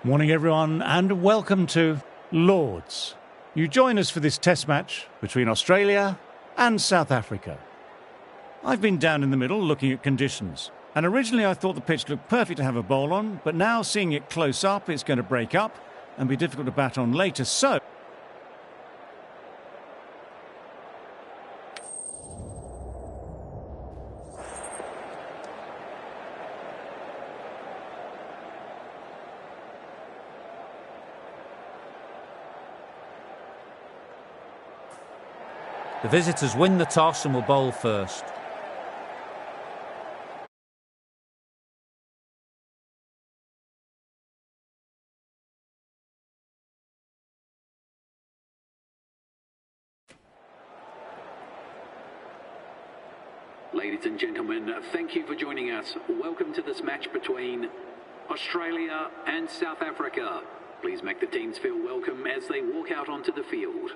Morning everyone and welcome to Lords. You join us for this test match between Australia and South Africa. I've been down in the middle looking at conditions, and originally I thought the pitch looked perfect to have a bowl on, but now seeing it close up it's going to break up and be difficult to bat on later, so the visitors win the toss and will bowl first. Ladies and gentlemen, thank you for joining us. Welcome to this match between Australia and South Africa. Please make the teams feel welcome as they walk out onto the field.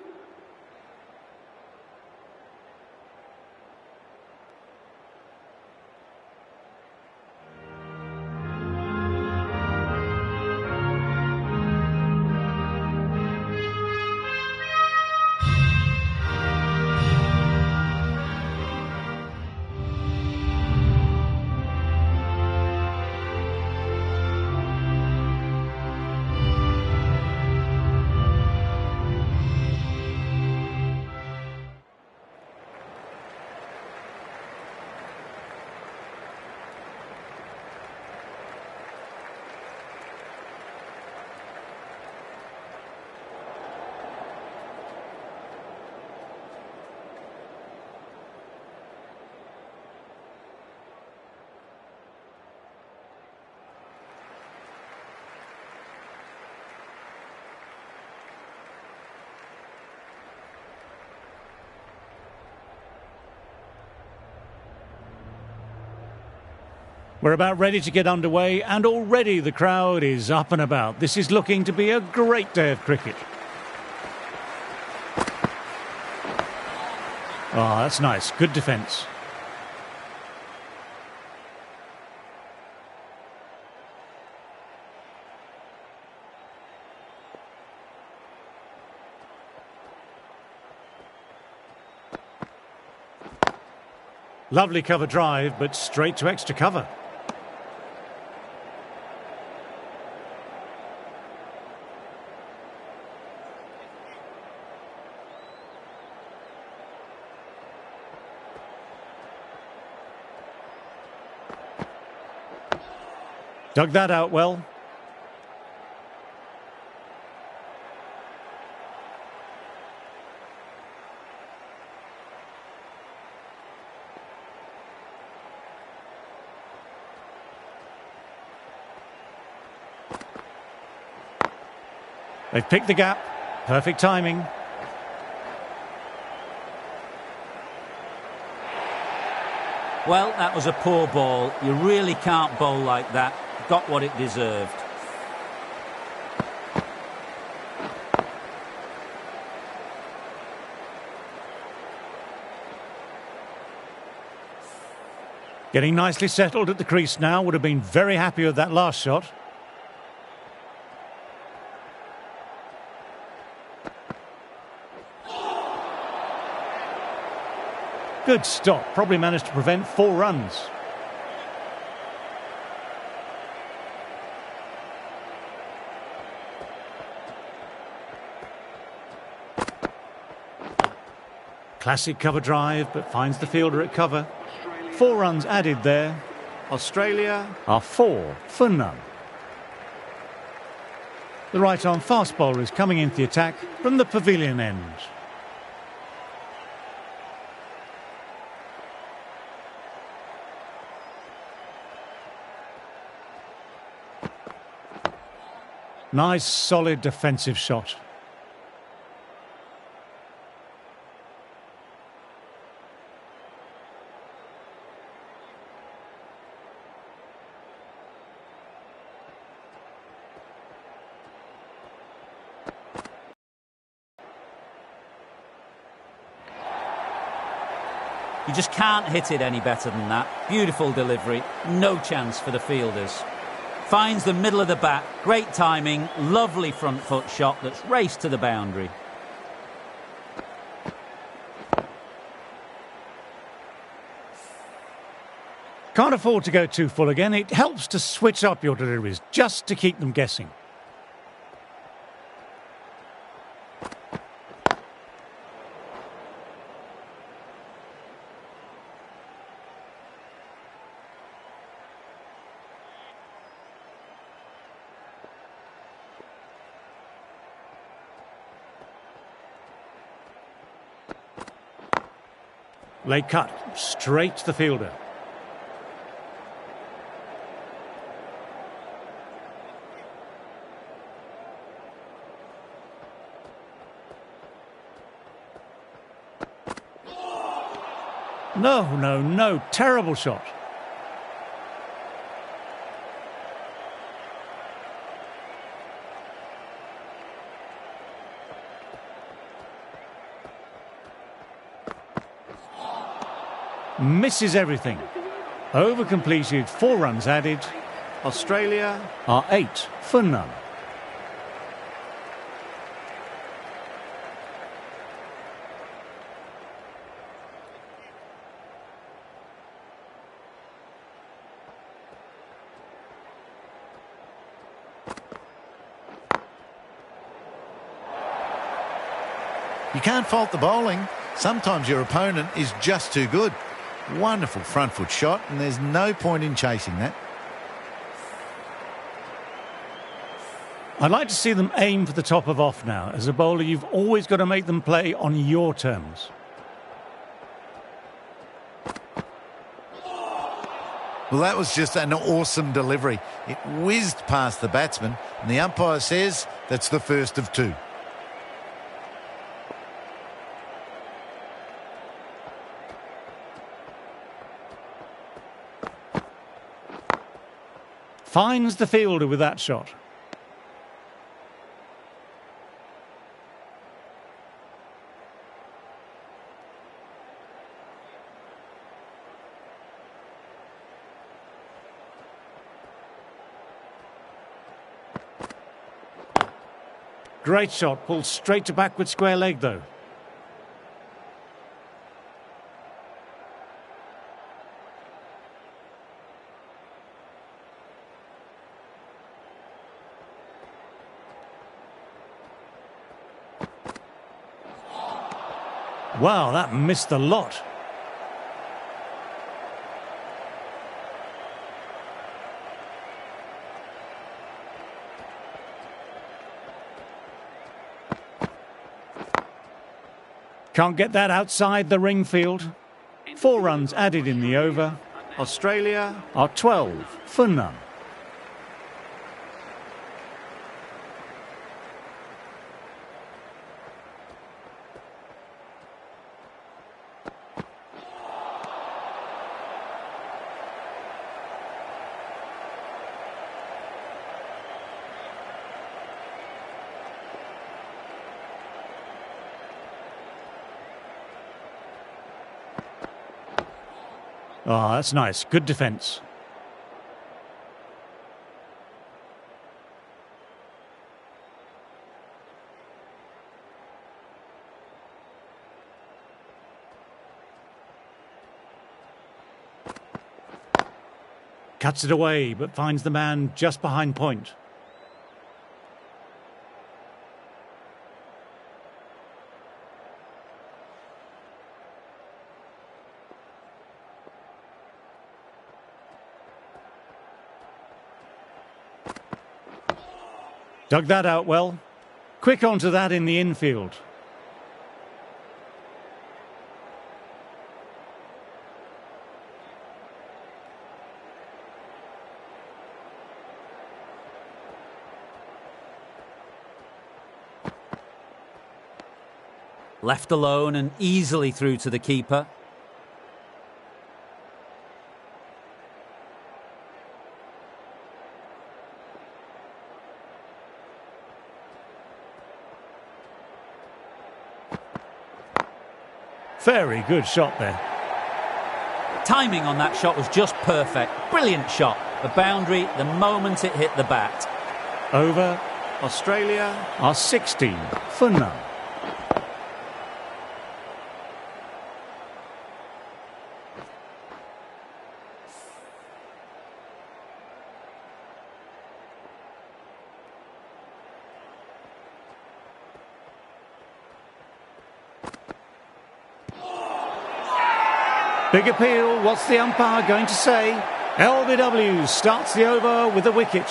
we're about ready to get underway, and already the crowd is up and about. This is looking to be a great day of cricket. Oh, that's nice. Good defence. Lovely cover drive, but straight to extra cover. Dug that out well. They've picked the gap. Perfect timing. Well, that was a poor ball. You really can't bowl like that. Got what it deserved. Getting nicely settled at the crease now. Would have been very happy with that last shot. Good stop. Probably managed to prevent 4 runs. Classic cover drive, but finds the fielder at cover. 4 runs added there. Australia are 4 for none. The right-arm fast bowler is coming into the attack from the pavilion end. Nice, solid defensive shot. You just can't hit it any better than that. Beautiful delivery. No chance for the fielders. Finds the middle of the bat. Great timing. Lovely front foot shot that's raced to the boundary. Can't afford to go too full again. It helps to switch up your deliveries just to keep them guessing. Late cut, straight to the fielder. No, terrible shot. Misses everything. Over completed, 4 runs added. Australia are 8 for none. You can't fault the bowling. Sometimes your opponent is just too good. Wonderful front foot shot, and there's no point in chasing that. I'd like to see them aim for the top of off now. As a bowler, you've always got to make them play on your terms. Well, that was just an awesome delivery. It whizzed past the batsman, and the umpire says that's the first of 2. Finds the fielder with that shot. Great shot, pulled straight to backward square leg though. Wow, that missed a lot. Can't get that outside the ring field. 4 runs added in the over. Australia are 12 for none. Oh, that's nice. Good defence. Cuts it away, but finds the man just behind point. Dug that out well. Quick onto that in the infield. Left alone and easily through to the keeper. Very good shot there. Timing on that shot was just perfect. Brilliant shot. The boundary the moment it hit the bat. Over. Australia are 16 for none. Big appeal. What's the umpire going to say? LBW starts the over with a wicket.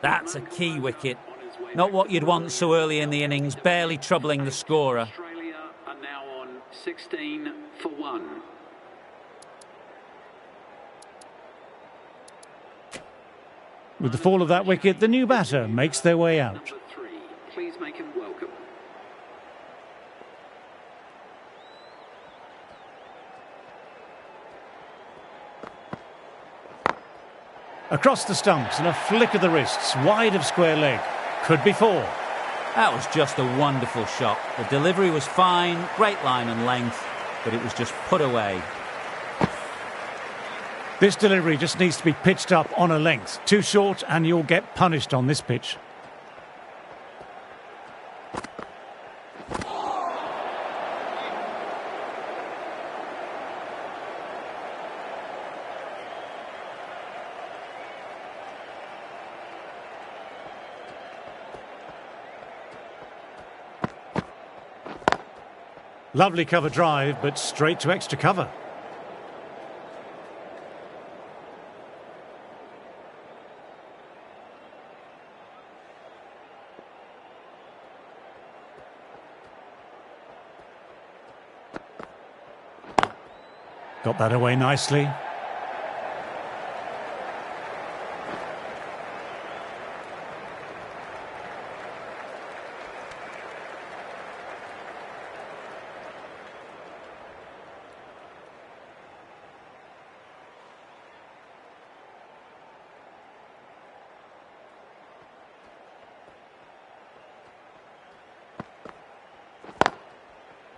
That's a key wicket. Not what you'd want so early in the innings, barely troubling the scorer. Australia are now on 16 for 1. With the fall of that wicket, the new batter makes their way out. Number 3, please make him welcome. Across the stumps and a flick of the wrists, wide of square leg. Could be 4. That was just a wonderful shot. The delivery was fine, great line and length, but it was just put away. This delivery just needs to be pitched up on a length. Too short and you'll get punished on this pitch. Lovely cover drive, but straight to extra cover. Got that away nicely.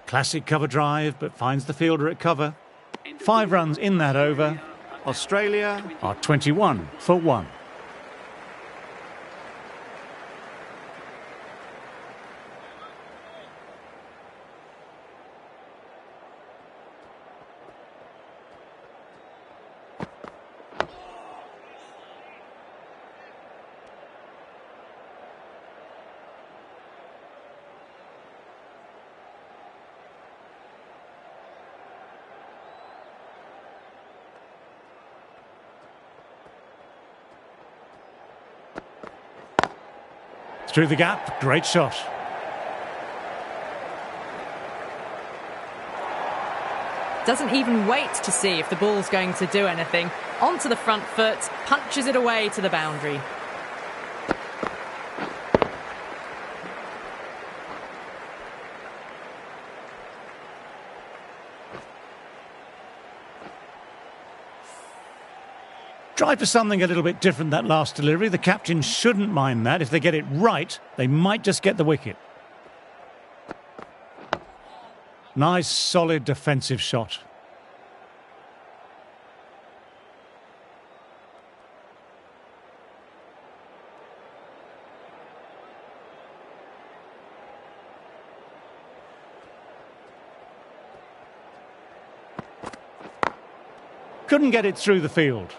Classic cover drive, but finds the fielder at cover. 5 runs in that over. Australia are 21 for 1. Through the gap, great shot. Doesn't even wait to see if the ball's going to do anything. Onto the front foot, punches it away to the boundary. Tried for something a little bit different that last delivery. The captain shouldn't mind that. If they get it right, they might just get the wicket. Nice, solid defensive shot. Couldn't get it through the field.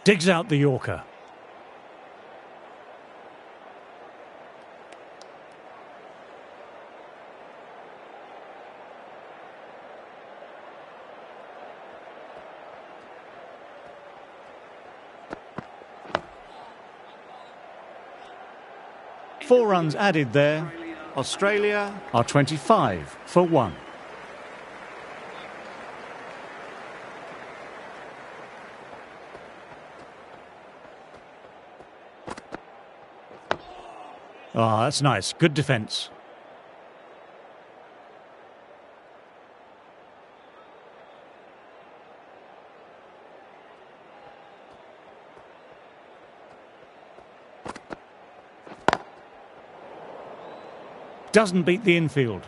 Digs out the Yorker. Four runs added there. Australia are 25 for 1. Ah, that's nice. Good defence. Doesn't beat the infield.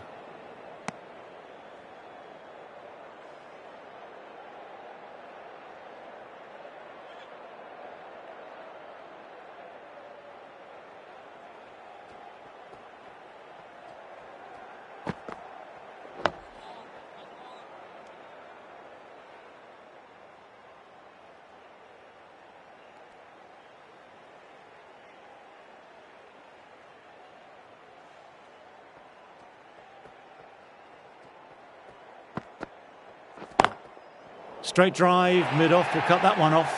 Straight drive, mid-off, will cut that one off.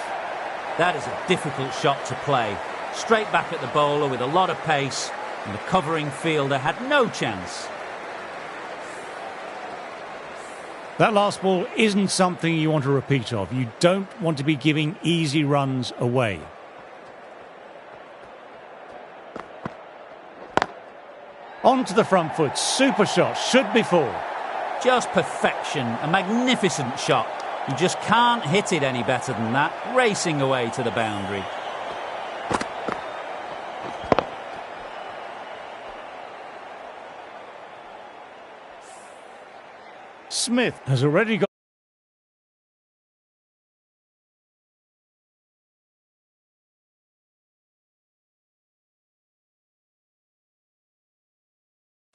That is a difficult shot to play. Straight back at the bowler with a lot of pace, and the covering fielder had no chance. That last ball isn't something you want a repeat of. You don't want to be giving easy runs away. On to the front foot, super shot, should be four. Just perfection, a magnificent shot. You just can't hit it any better than that, racing away to the boundary. Smith has already got...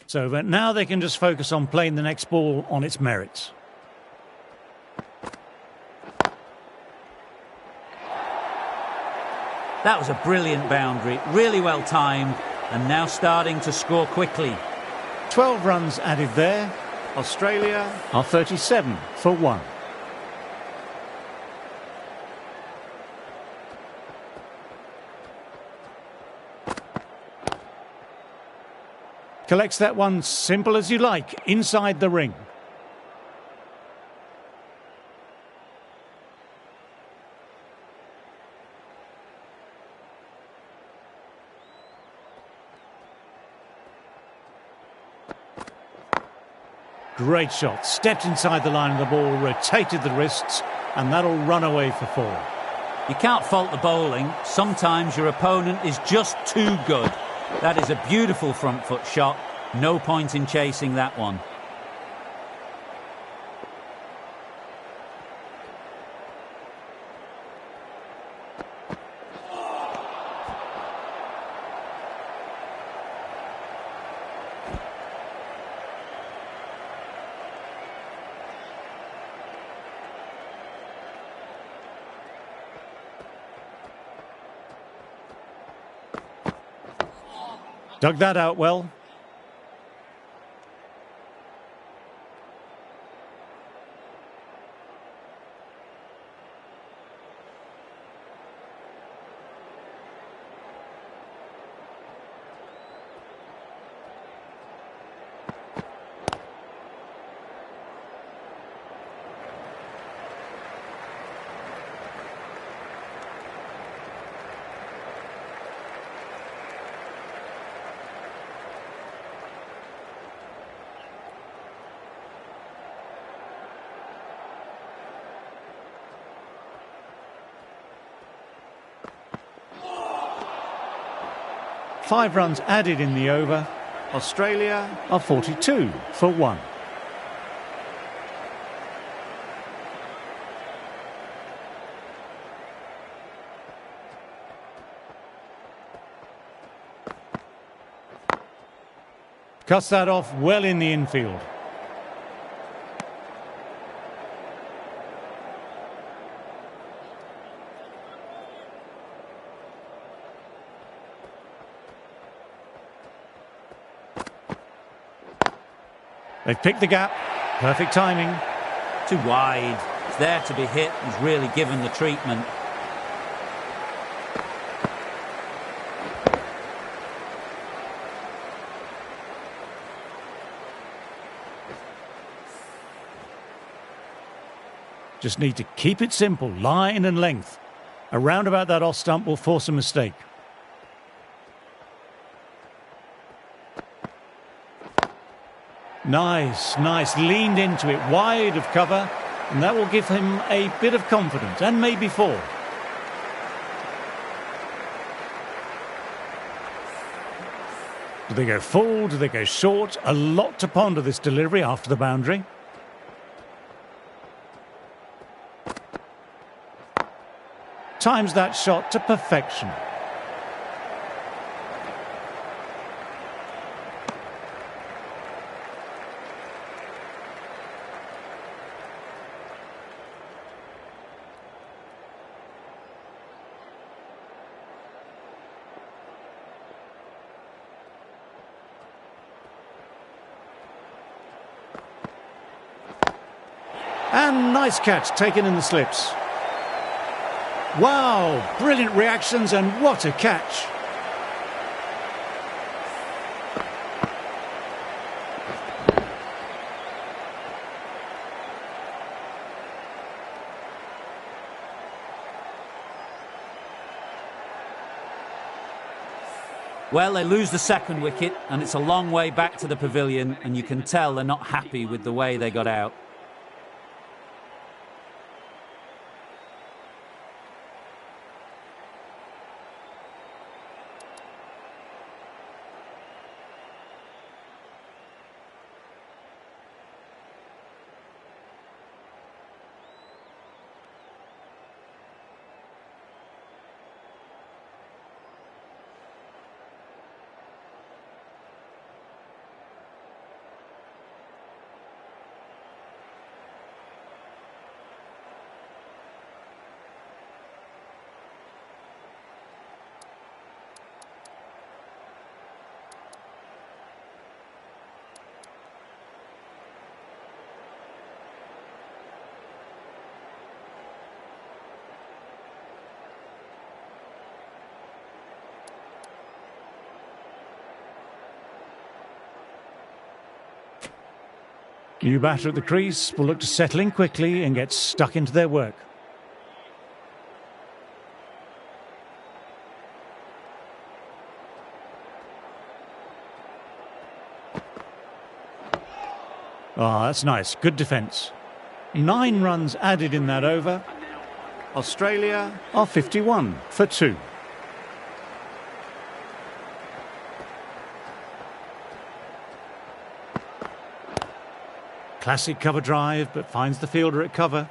It's over. Now they can just focus on playing the next ball on its merits. That was a brilliant boundary, really well timed, and now starting to score quickly. 12 runs added there. Australia are 37 for 1. Collects that one, simple as you like, inside the ring. Great shot, stepped inside the line of the ball, rotated the wrists, and that'll run away for 4. You can't fault the bowling. Sometimes your opponent is just too good. That is a beautiful front foot shot. No point in chasing that one. Dug that out well. Five runs added in the over. Australia are 42 for 1. Cuts that off well in the infield. They've picked the gap. Perfect timing. Too wide. It's there to be hit. He's really given the treatment. Just need to keep it simple, line and length. A round about that off stump will force a mistake. Nice, nice. Leaned into it, wide of cover, and that will give him a bit of confidence, and maybe 4. Do they go full? Do they go short? A lot to ponder this delivery after the boundary. Times that shot to perfection. And nice catch taken in the slips. Wow, brilliant reactions and what a catch. Well, they lose the second wicket and it's a long way back to the pavilion, and you can tell they're not happy with the way they got out. New batter at the crease will look to settle in quickly and get stuck into their work. Ah, that's nice. Good defence. 9 runs added in that over. Australia are 51 for 2. Classic cover drive, but finds the fielder at cover.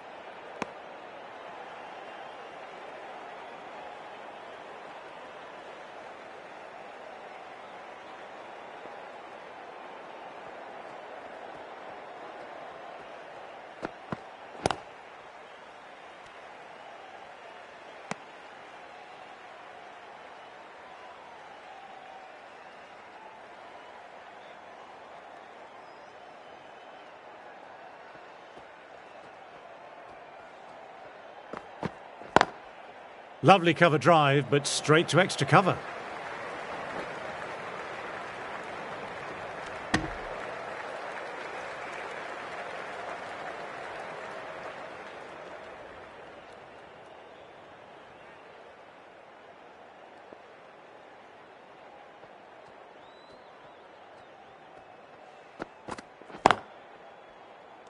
Lovely cover drive, but straight to extra cover.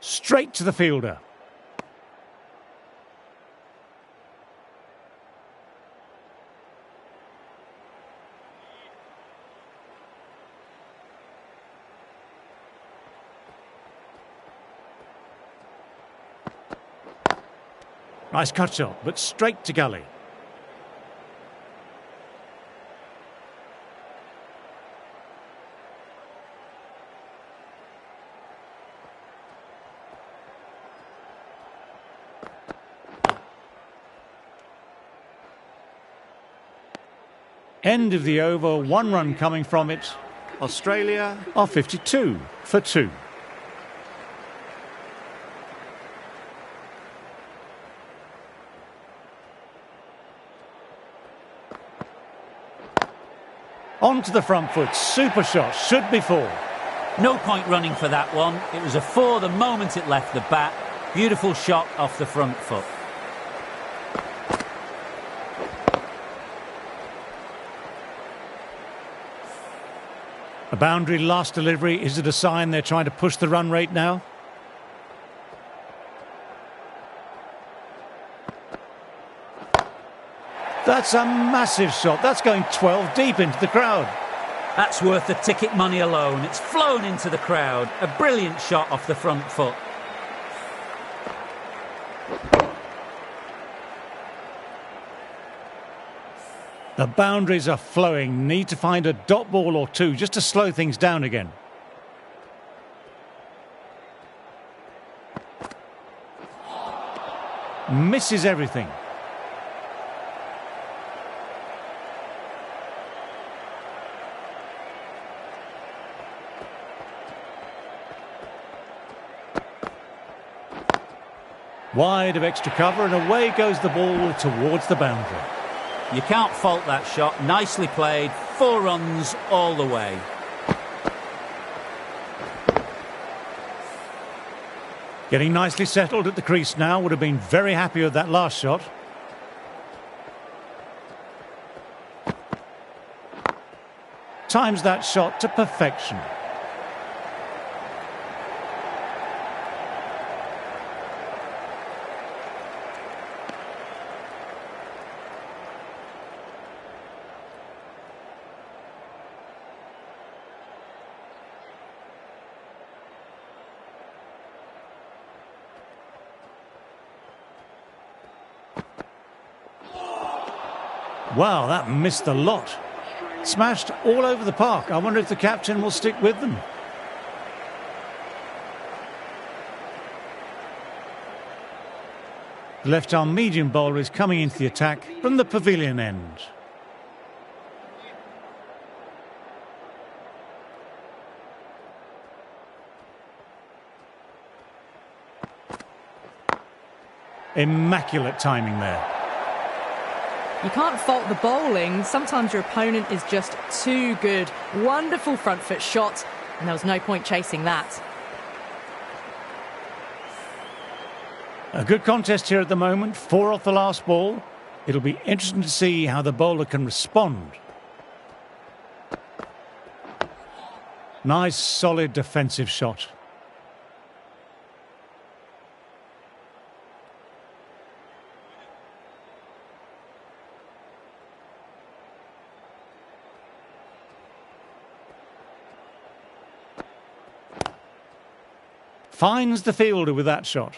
Straight to the fielder. Nice cut shot, but straight to gully. End of the over, 1 run coming from it. Australia are 52 for 2. On to the front foot, super shot, should be 4. No point running for that one. It was a 4 the moment it left the bat. Beautiful shot off the front foot. A boundary last delivery. Is it a sign they're trying to push the run rate now? That's a massive shot. That's going 12 deep into the crowd. That's worth the ticket money alone. It's flown into the crowd. A brilliant shot off the front foot. The boundaries are flowing. Need to find a dot ball or two just to slow things down again. Misses everything. Wide of extra cover, and away goes the ball towards the boundary. You can't fault that shot. Nicely played. 4 runs all the way. Getting nicely settled at the crease now. Would have been very happy with that last shot. Times that shot to perfection. Wow, that missed a lot. Smashed all over the park. I wonder if the captain will stick with them. The left-arm medium bowler is coming into the attack from the pavilion end. Immaculate timing there. You can't fault the bowling. Sometimes your opponent is just too good. Wonderful front foot shot, and there was no point chasing that. A good contest here at the moment. 4 off the last ball. It'll be interesting to see how the bowler can respond. Nice, solid defensive shot. Finds the fielder with that shot.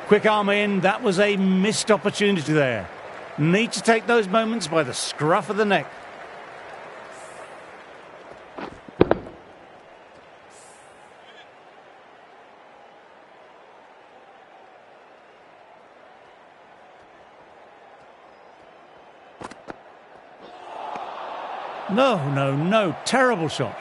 Quick arm in. That was a missed opportunity there. Need to take those moments by the scruff of the neck. No. Terrible shot.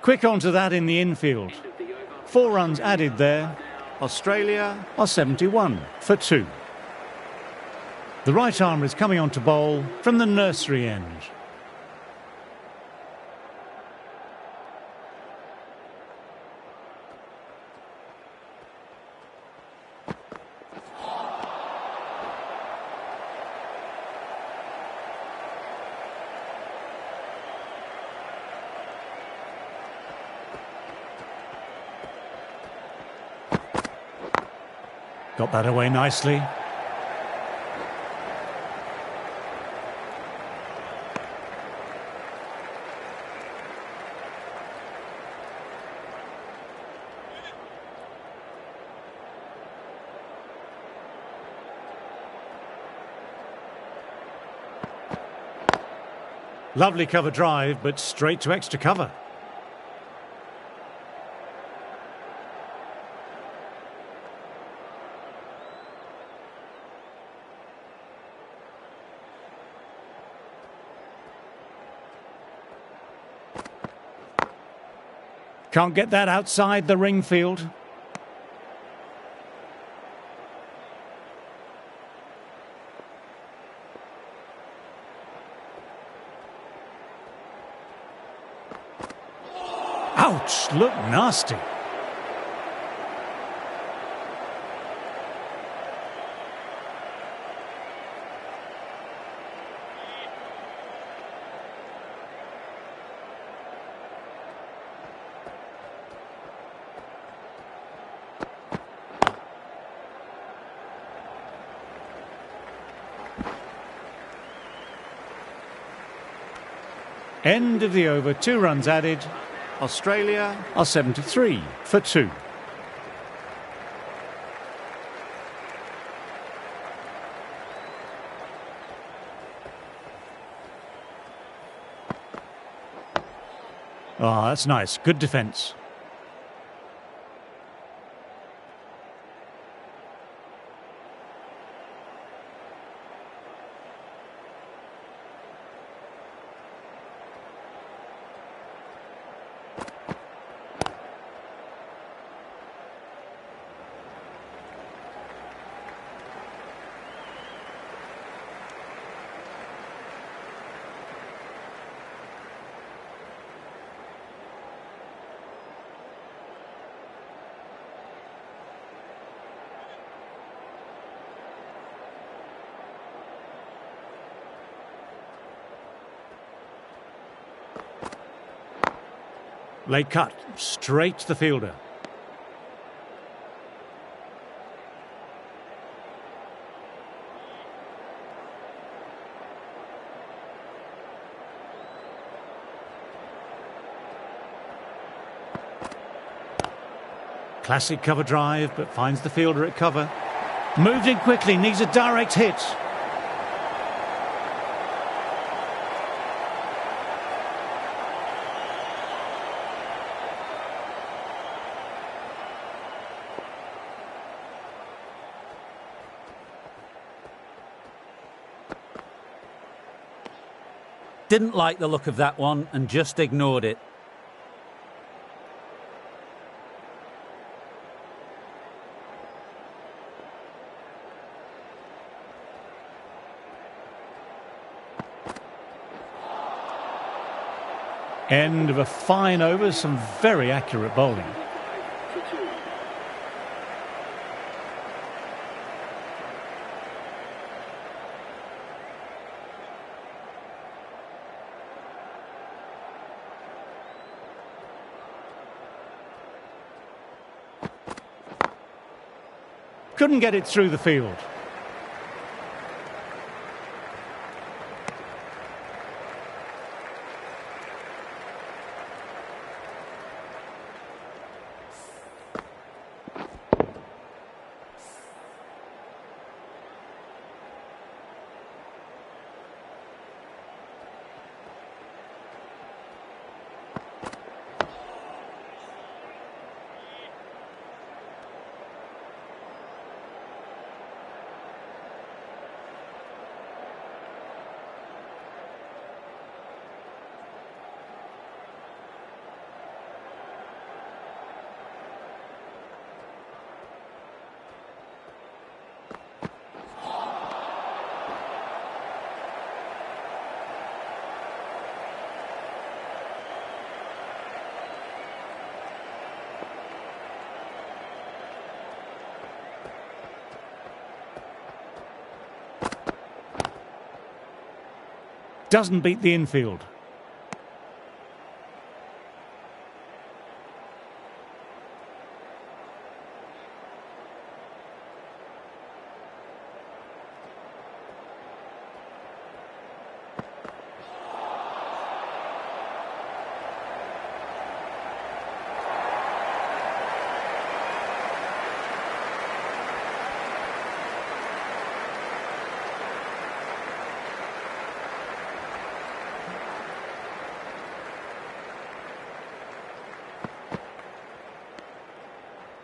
Quick onto that in the infield. 4 runs added there. Australia are 71 for 2. The right arm is coming on to bowl from the nursery end. Got that away nicely. Lovely cover drive, but straight to extra cover. Can't get that outside the ring field. Ouch, look nasty. End of the over, 2 runs added. Australia are 73 for 2. Ah, that's nice. Good defence. Late cut, straight to the fielder. Classic cover drive, but finds the fielder at cover. Moved in quickly, needs a direct hit. Didn't like the look of that one and just ignored it. End of a fine over, some very accurate bowling. Couldn't get it through the field. Doesn't beat the infield.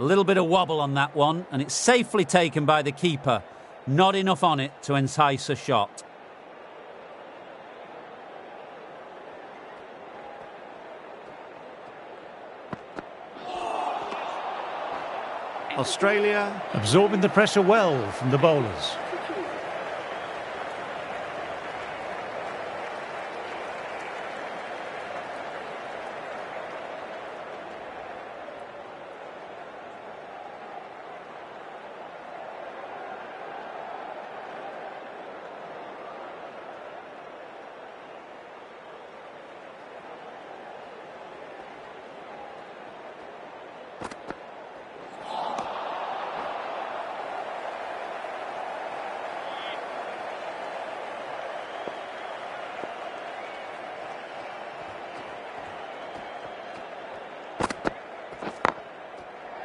A little bit of wobble on that one, and it's safely taken by the keeper. Not enough on it to entice a shot. Australia absorbing the pressure well from the bowlers.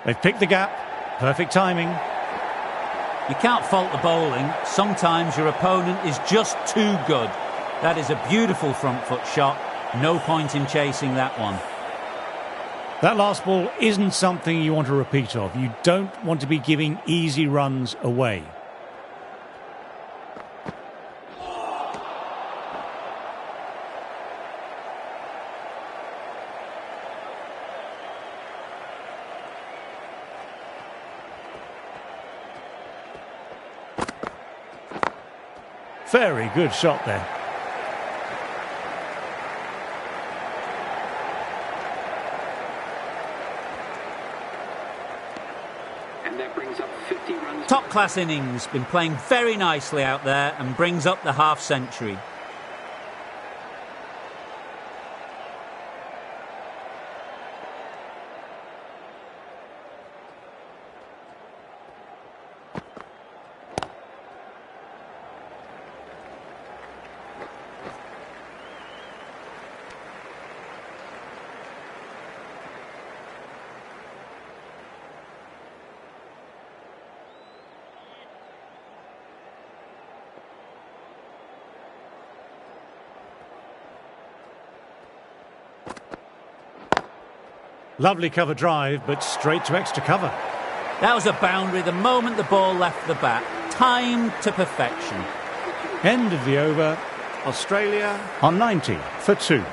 They've picked the gap. Perfect timing. You can't fault the bowling. Sometimes your opponent is just too good. That is a beautiful front foot shot. No point in chasing that one. That last ball isn't something you want to repeat of. You don't want to be giving easy runs away. Very good shot there. And that brings up 50 runs. Top class innings. Been playing very nicely out there and brings up the half century. Lovely cover drive, but straight to extra cover. That was a boundary the moment the ball left the bat. Timed to perfection. End of the over. Australia on 90 for 2.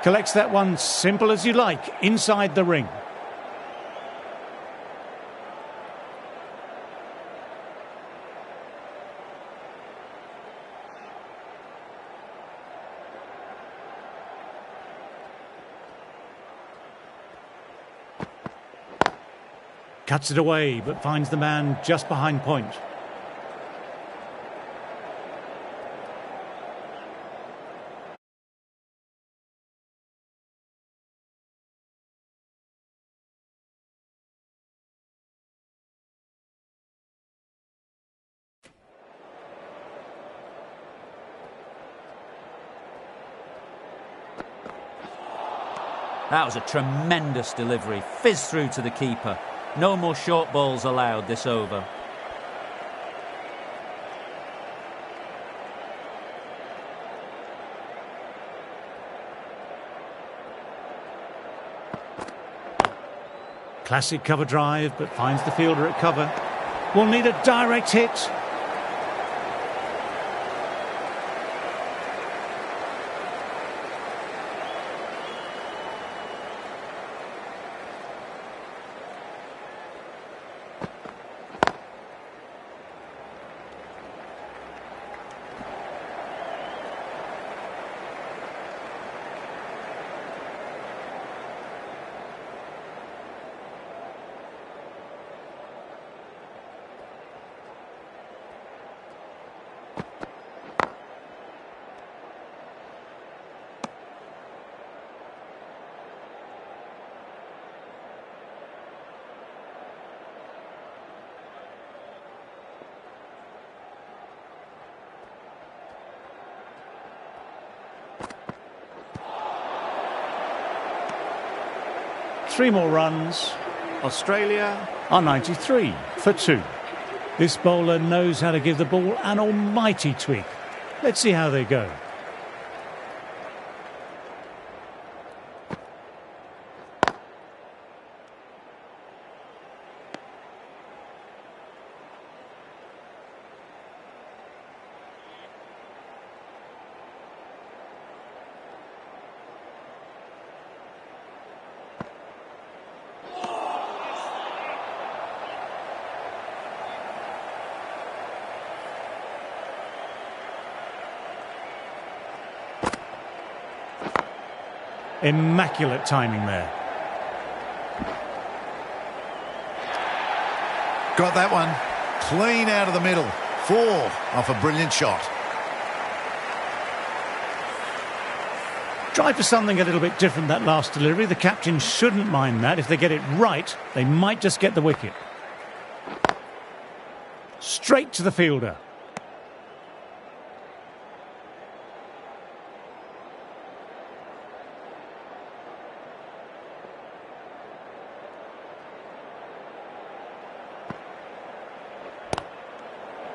Collects that one simple as you like, inside the ring. Cuts it away, but finds the man just behind point. That was a tremendous delivery. Fizzed through to the keeper. No more short balls allowed this over. Classic cover drive, but finds the fielder at cover. Will need a direct hit. 3 more runs. Australia are 93 for 2. This bowler knows how to give the ball an almighty tweak. Let's see how they go. Immaculate timing there. Got that one. Clean out of the middle. 4 off a brilliant shot. Try for something a little bit different that last delivery. The captain shouldn't mind that. If they get it right, they might just get the wicket. Straight to the fielder.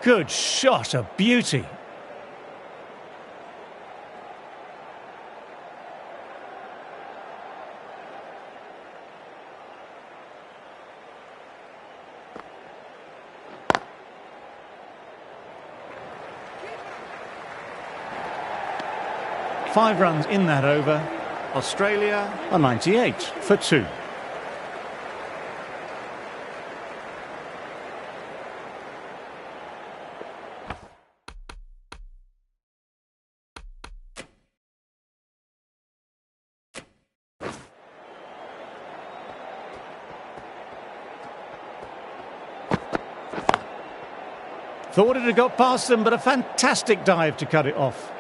Good shot, a beauty. Five runs in that over. Australia are 98 for 2. Thought it had got past them, but a fantastic dive to cut it off.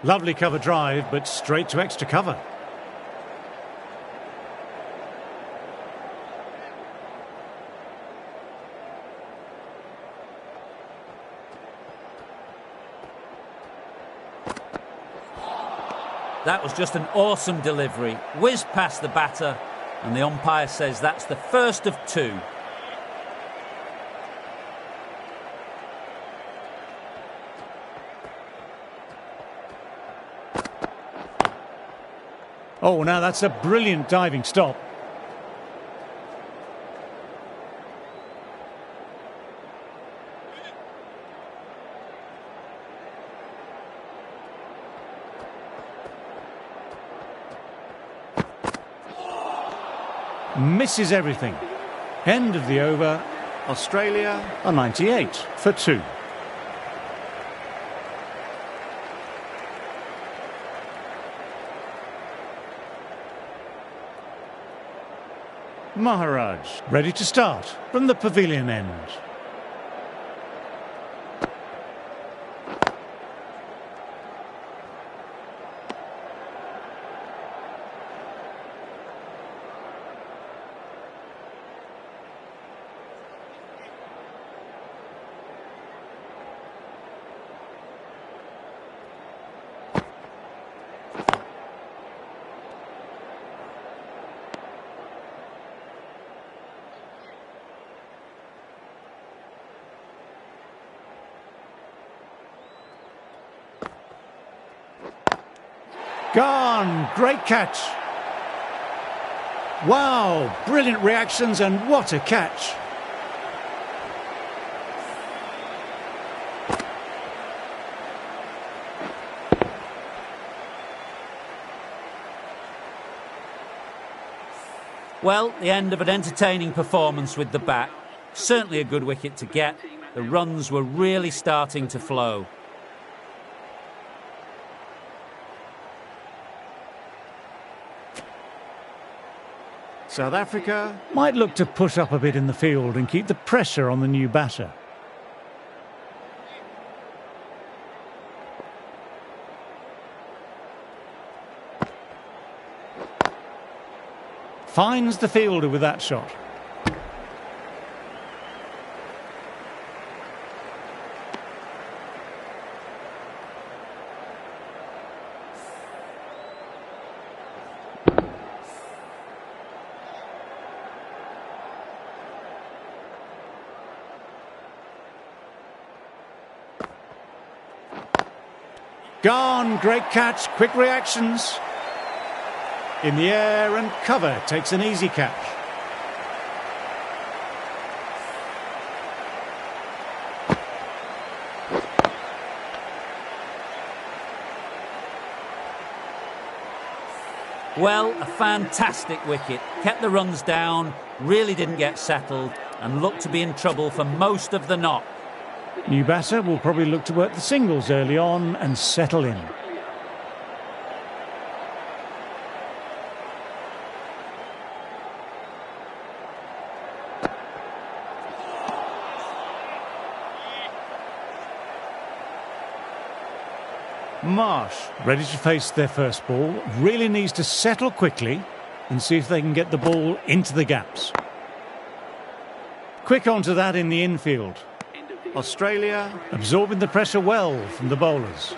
Lovely cover drive, but straight to extra cover. That was just an awesome delivery. Whizzed past the batter, and the umpire says that's the first of 2. Oh, now that's a brilliant diving stop. Misses everything. End of the over. Australia are 98 for 2. Maharaj, ready to start from the pavilion end. Gone! Great catch! Wow! Brilliant reactions and what a catch! Well, the end of an entertaining performance with the bat. Certainly a good wicket to get. The runs were really starting to flow. South Africa might look to push up a bit in the field and keep the pressure on the new batter. Finds the fielder with that shot. Gone, great catch, quick reactions. In the air and cover, takes an easy catch. Well, a fantastic wicket. Kept the runs down, really didn't get settled, and looked to be in trouble for most of the knock. New batter will probably look to work the singles early on and settle in. Marsh, ready to face their first ball, really needs to settle quickly and see if they can get the ball into the gaps. Quick onto that in the infield. Australia absorbing the pressure well from the bowlers.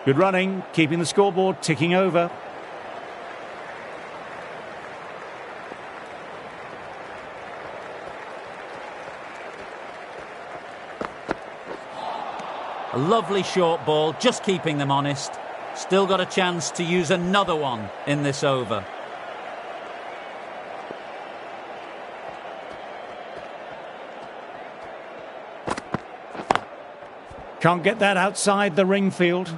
Good running, keeping the scoreboard ticking over. A lovely short ball, just keeping them honest. Still got a chance to use another one in this over. Can't get that outside the ring field.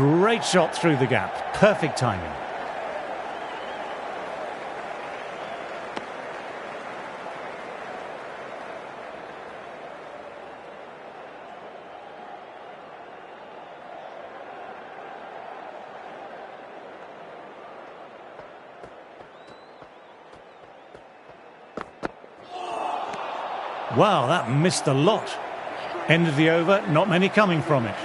Great shot through the gap. Perfect timing. Wow, that missed a lot. End of the over, not many coming from it.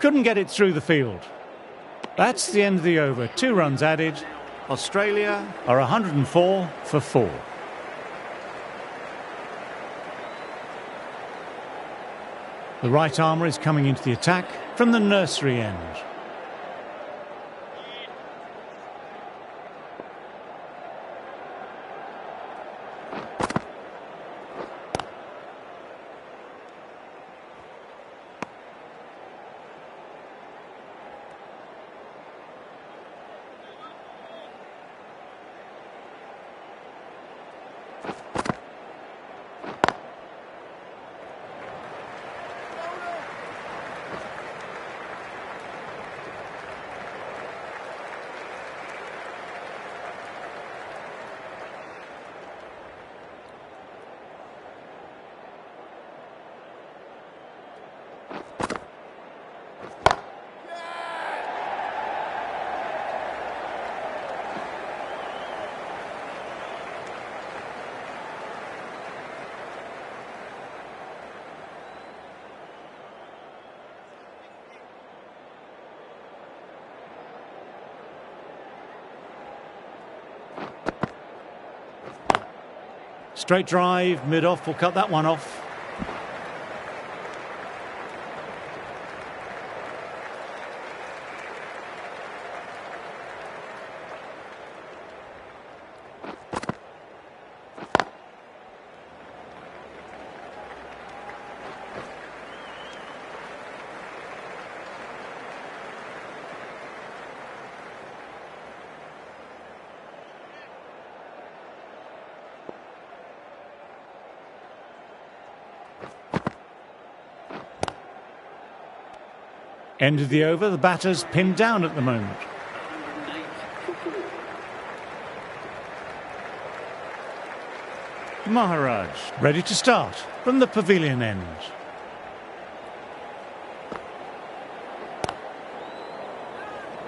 Couldn't get it through the field. That's the end of the over. 2 runs added. Australia are 104 for 4. The right armour is coming into the attack from the nursery end. Straight drive, mid-off, will cut that one off. End of the over, the batter's pinned down at the moment. 108 for 4. Maharaj, ready to start from the pavilion end.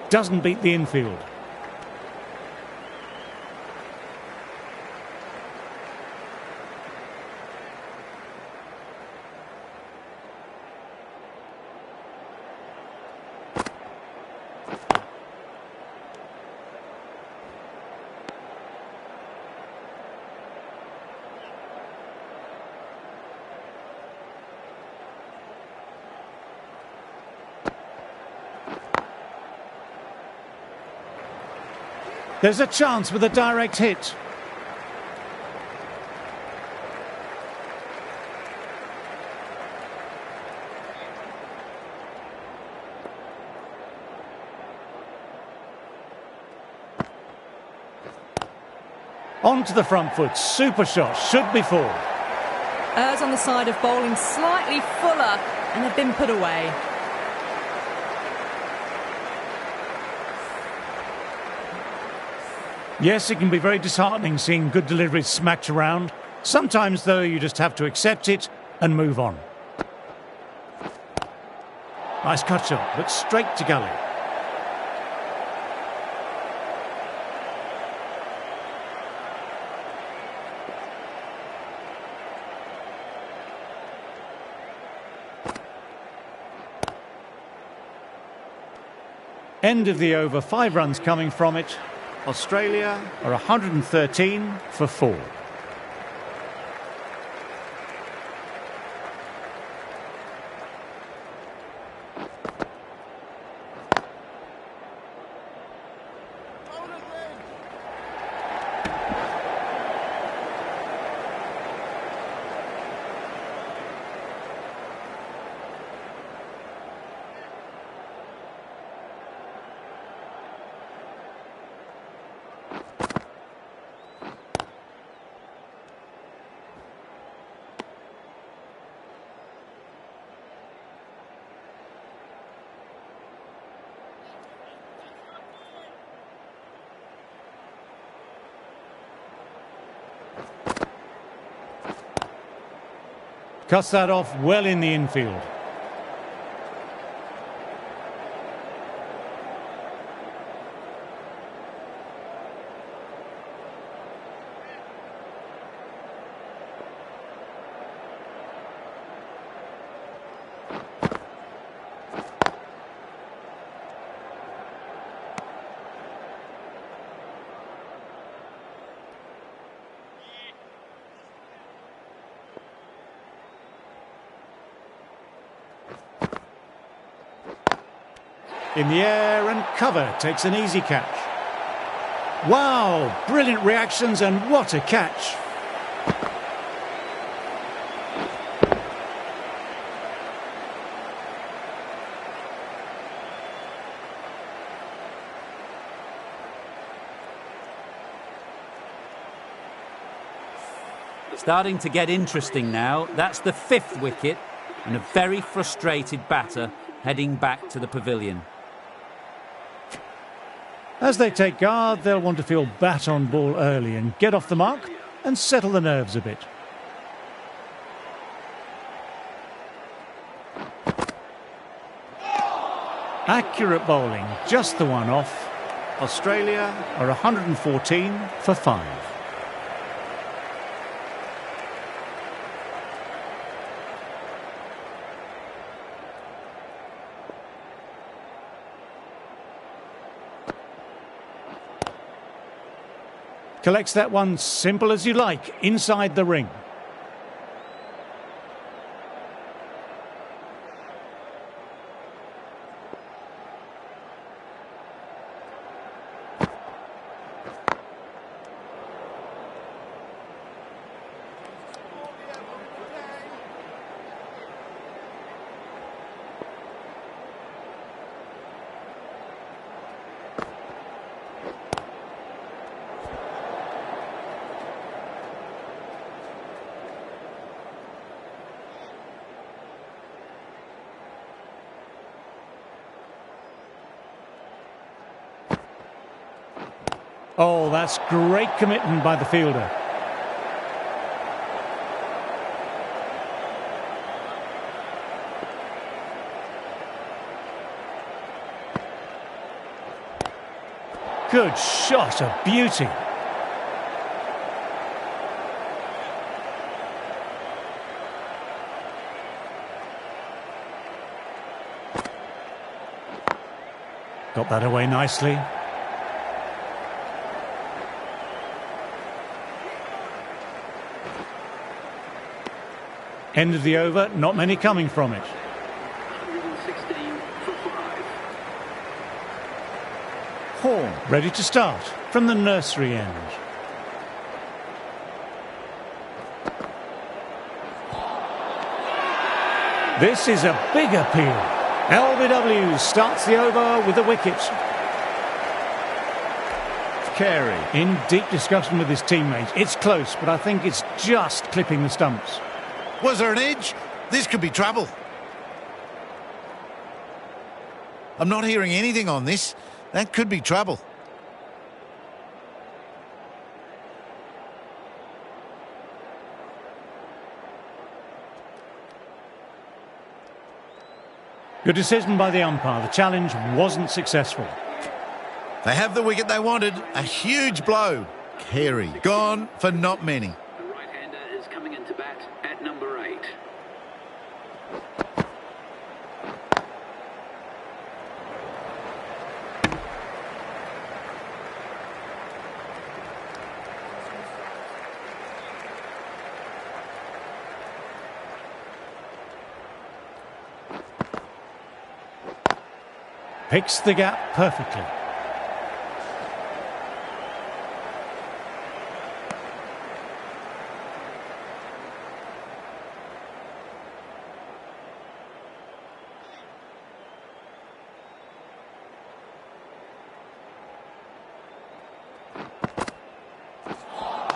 Doesn't beat the infield. There's a chance with a direct hit. On to the front foot, super shot, should be 4. Errs on the side of bowling slightly fuller and have been put away. Yes, it can be very disheartening seeing good deliveries smacked around. Sometimes, though, you just have to accept it and move on. Nice cut shot, but straight to gully. End of the over, 5 runs coming from it. Australia are 113 for 4. Cuts that off well in the infield. In the air and cover, takes an easy catch. Wow, brilliant reactions and what a catch. Starting to get interesting now. That's the 5th wicket and a very frustrated batter heading back to the pavilion. As they take guard, they'll want to feel bat on ball early and get off the mark and settle the nerves a bit. Accurate bowling, just the one off. Australia are 114 for 5. Collects that one simple as you like, inside the ring. Oh, that's great commitment by the fielder. Good shot, a beauty. Got that away nicely. End of the over, not many coming from it. 116 for 5. Horn ready to start from the nursery end. This is a big appeal. LBW starts the over with a wicket. Carey in deep discussion with his teammates. It's close, but I think it's just clipping the stumps. Was there an edge? This could be trouble. I'm not hearing anything on this. That could be trouble. Good decision by the umpire. The challenge wasn't successful. They have the wicket they wanted. A huge blow. Carey gone for not many. The right-hander is coming into bat at number 8. Picks the gap perfectly.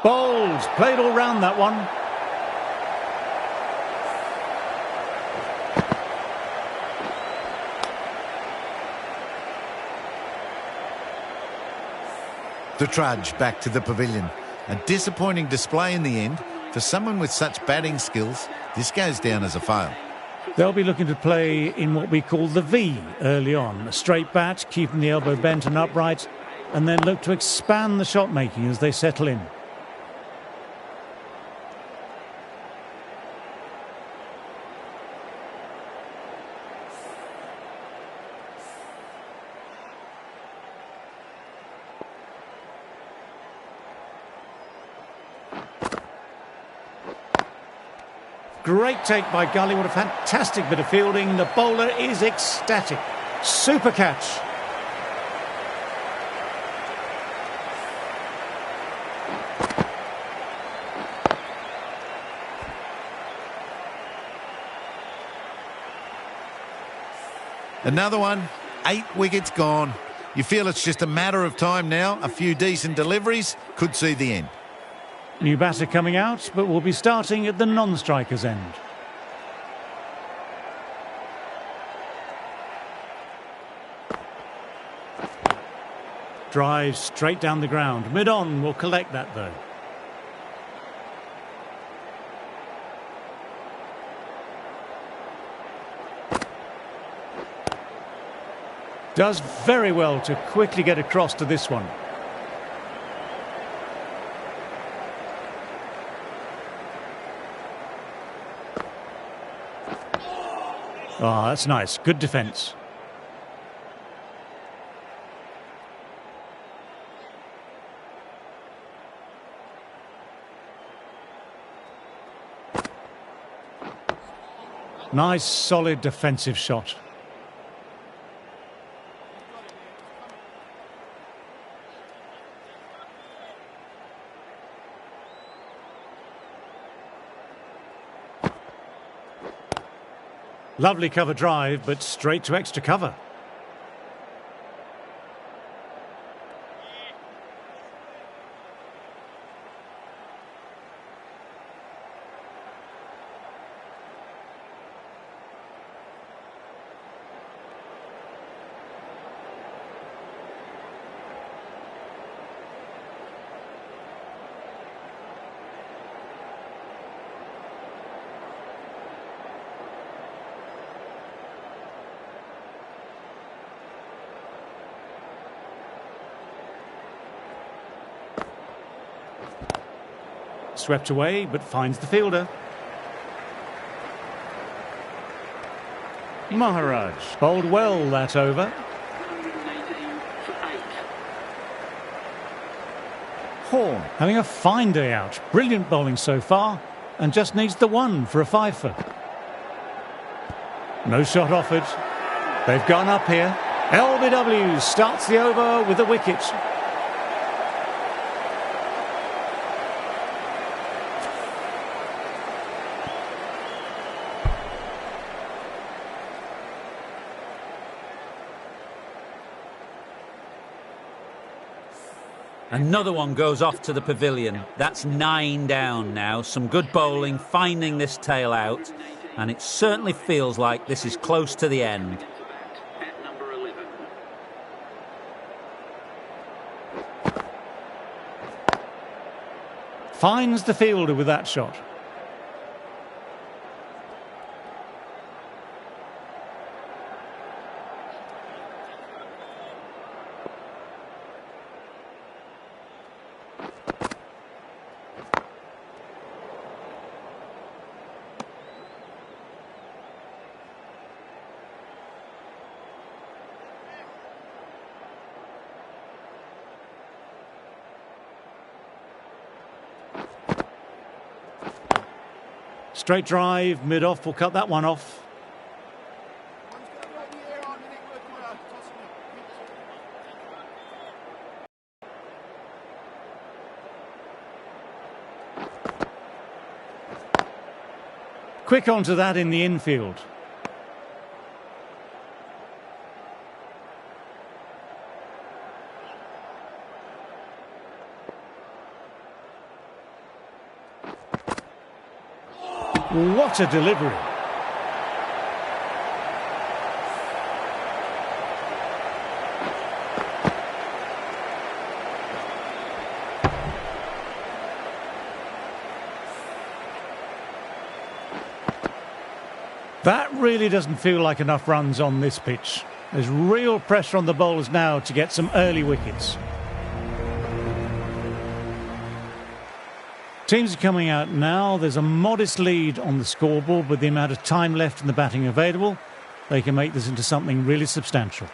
Bowls, played all round that one. The trudge back to the pavilion. A disappointing display in the end. For someone with such batting skills, this goes down as a fail. They'll be looking to play in what we call the V early on. A straight bat, keeping the elbow bent and upright, and then look to expand the shot making as they settle in. Great take by Gully, what a fantastic bit of fielding. The bowler is ecstatic. Super catch. Another one, 8 wickets gone. You feel it's just a matter of time now. A few decent deliveries could see the end. New batter coming out, but will be starting at the non-striker's end. Drive straight down the ground. Mid-on will collect that though. Does very well to quickly get across to this one. Ah, that's nice. Good defence. Nice, solid defensive shot. Lovely cover drive, but straight to extra cover. Swept away, but finds the fielder. Maharaj bowled well that over. 118 for 8. Horn having a fine day out. Brilliant bowling so far, and just needs the one for a fifer. No shot offered. They've gone up here. LBW starts the over with a wicket. Another one goes off to the pavilion. That's 9 down now. Some good bowling, finding this tail out, and it certainly feels like this is close to the end. At number 11. Finds the fielder with that shot. Straight drive, mid-off will cut that one off. Quick onto that in the infield. What a delivery. That really doesn't feel like enough runs on this pitch. There's real pressure on the bowlers now to get some early wickets. Teams are coming out now. There's a modest lead on the scoreboard with the amount of time left in the batting available. They can make this into something really substantial.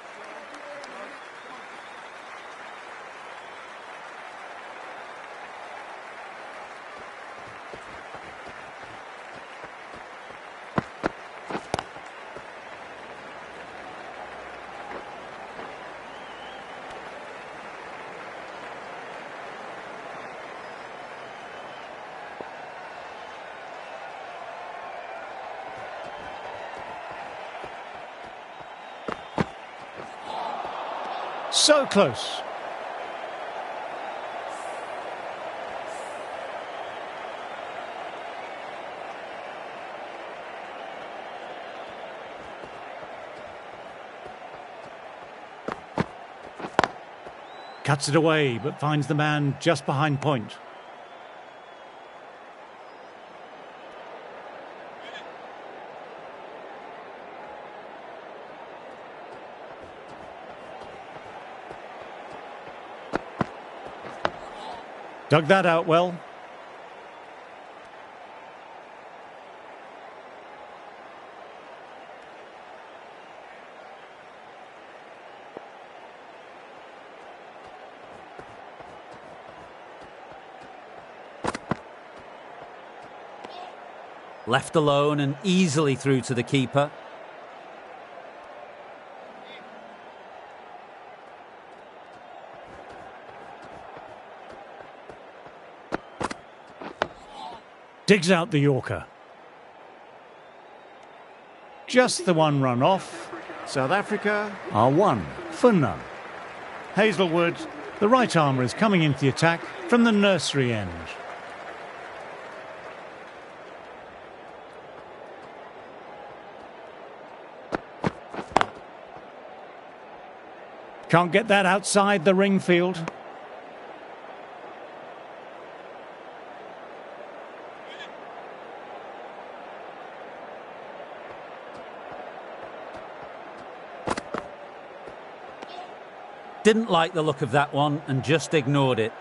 So close. Cuts it away, but finds the man just behind point. Dug that out well. Left alone and easily through to the keeper. Digs out the Yorker. Just the one run off. South Africa are 1-0. Hazelwood, the right armour, is coming into the attack from the nursery end. Can't get that outside the ring field. Didn't like the look of that one and just ignored it.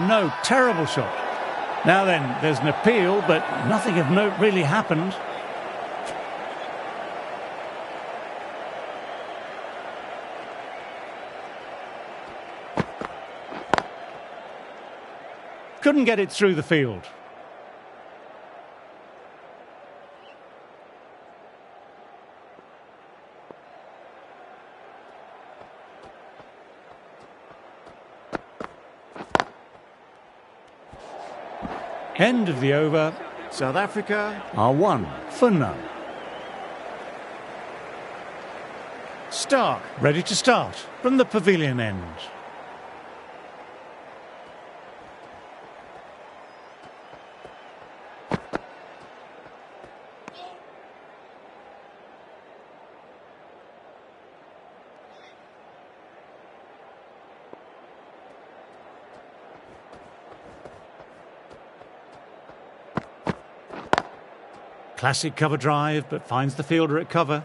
No, terrible shot. Now then, there's an appeal, but nothing of note really happened. Couldn't get it through the field. End of the over. South Africa are 1-0. Stark ready to start from the pavilion end. Classic cover drive, but finds the fielder at cover.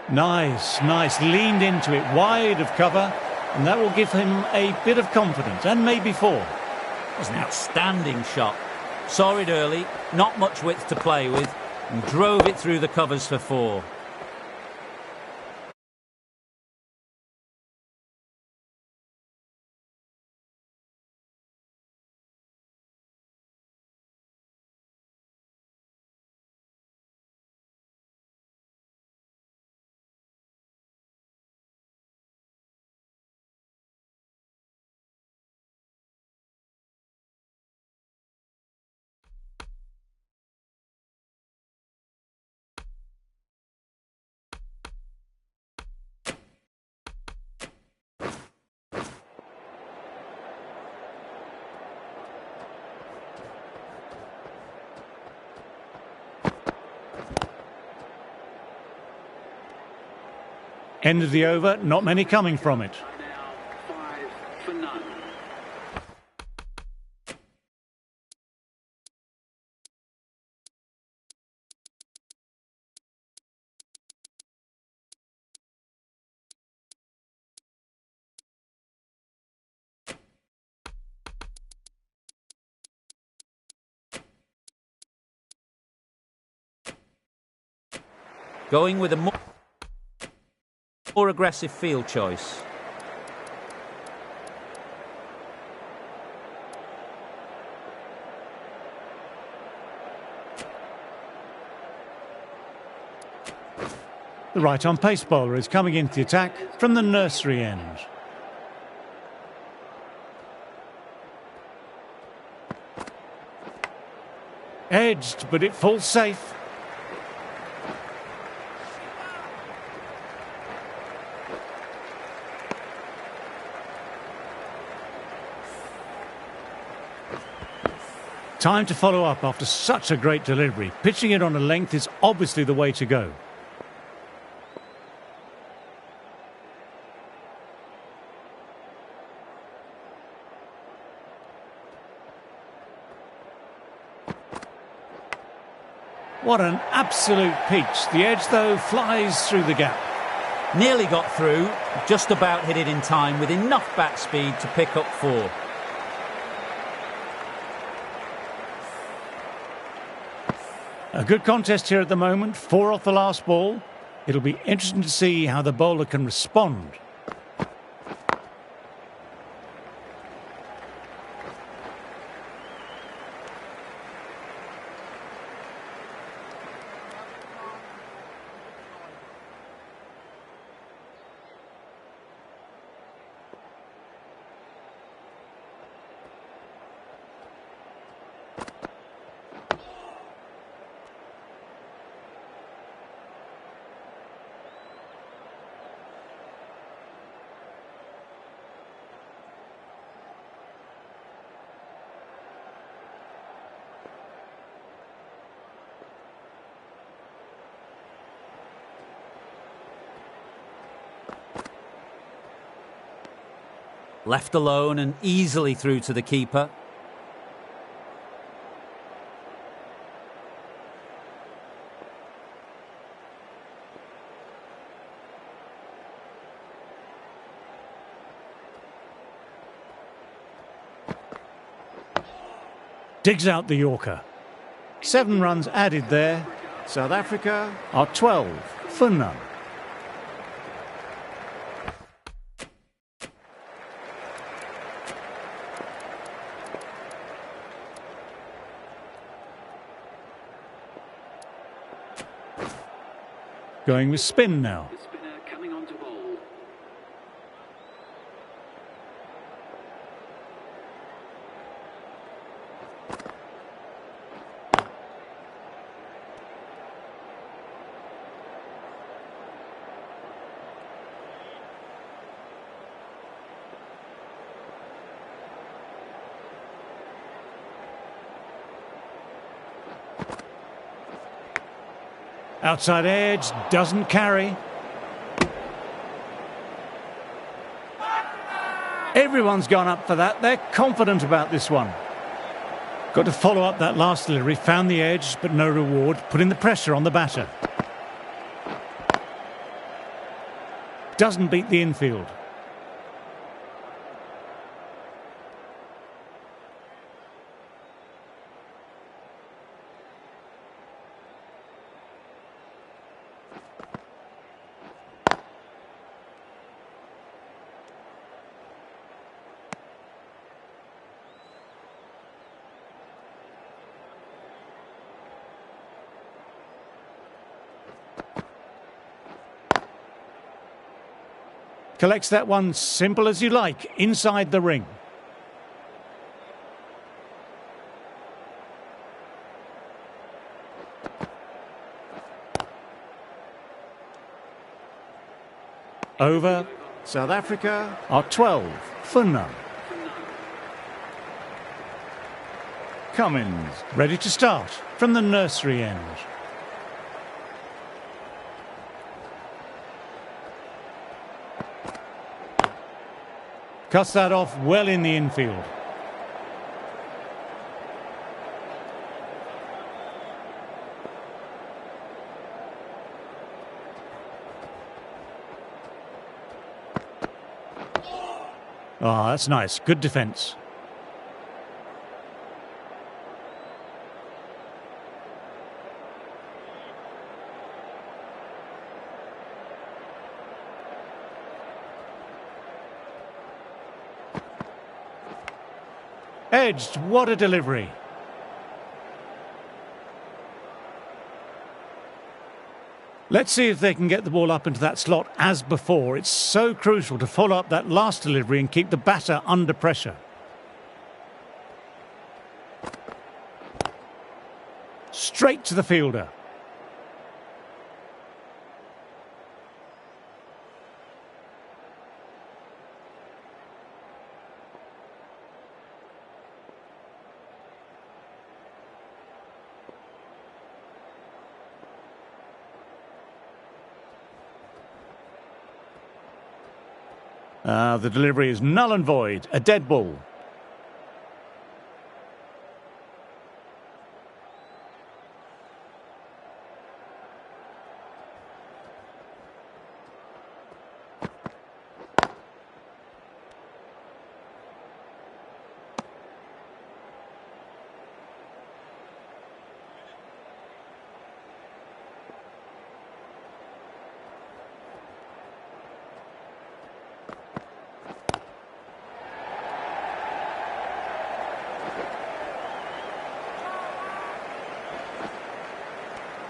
Nice, leaned into it, wide of cover, and that will give him a bit of confidence, and maybe 4. It was an outstanding shot. Saw it early, not much width to play with, and drove it through the covers for 4. End of the over, not many coming from it. Now 5 for none. Going with a more aggressive field choice. The right-on pace bowler is coming into the attack from the nursery end. Edged, but it falls safe. Time to follow up after such a great delivery. Pitching it on a length is obviously the way to go. What an absolute peach. The edge, though, flies through the gap. Nearly got through, just about hit it in time with enough bat speed to pick up 4. A good contest here at the moment, 4 off the last ball. It'll be interesting to see how the bowler can respond. Left alone and easily through to the keeper. Digs out the Yorker. 7 runs added there. South Africa are 12 for none. Going with spin now. The spinner coming on to bowl. Outside edge, doesn't carry. Everyone's gone up for that. They're confident about this one. Got to follow up that last delivery. Found the edge, but no reward. Putting the pressure on the batter. Doesn't beat the infield. Collects that one simple as you like, inside the ring. Over. South Africa are 12 for none. Cummins ready to start from the nursery end. Cuts that off well in the infield. Oh, that's nice. Good defence. Edged. What a delivery. Let's see if they can get the ball up into that slot as before. It's so crucial to follow up that last delivery and keep the batter under pressure. Straight to the fielder. The delivery is null and void, a dead ball.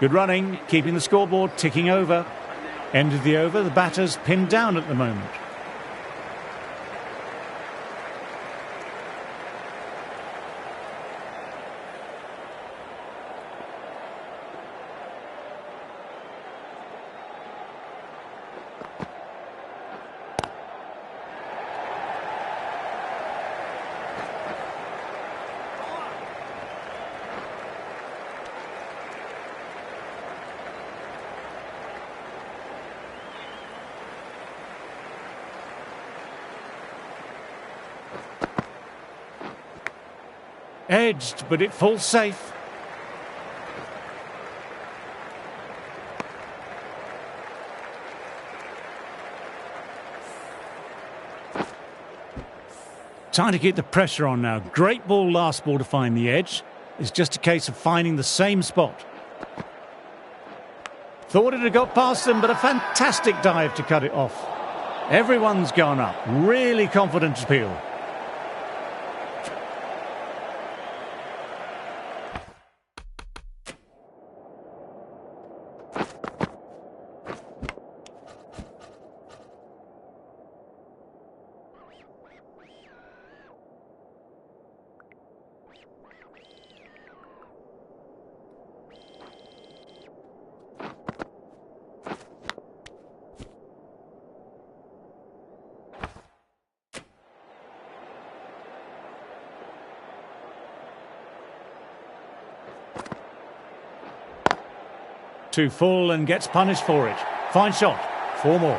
Good running, keeping the scoreboard ticking over. End of the over, the batter's pinned down at the moment. Edged, but it falls safe. Time to keep the pressure on now. Great ball last ball to find the edge. It's just a case of finding the same spot. Thought it had got past them, but a fantastic dive to cut it off. Everyone's gone up. Really confident appeal. Too full and gets punished for it. Fine shot. 4 more.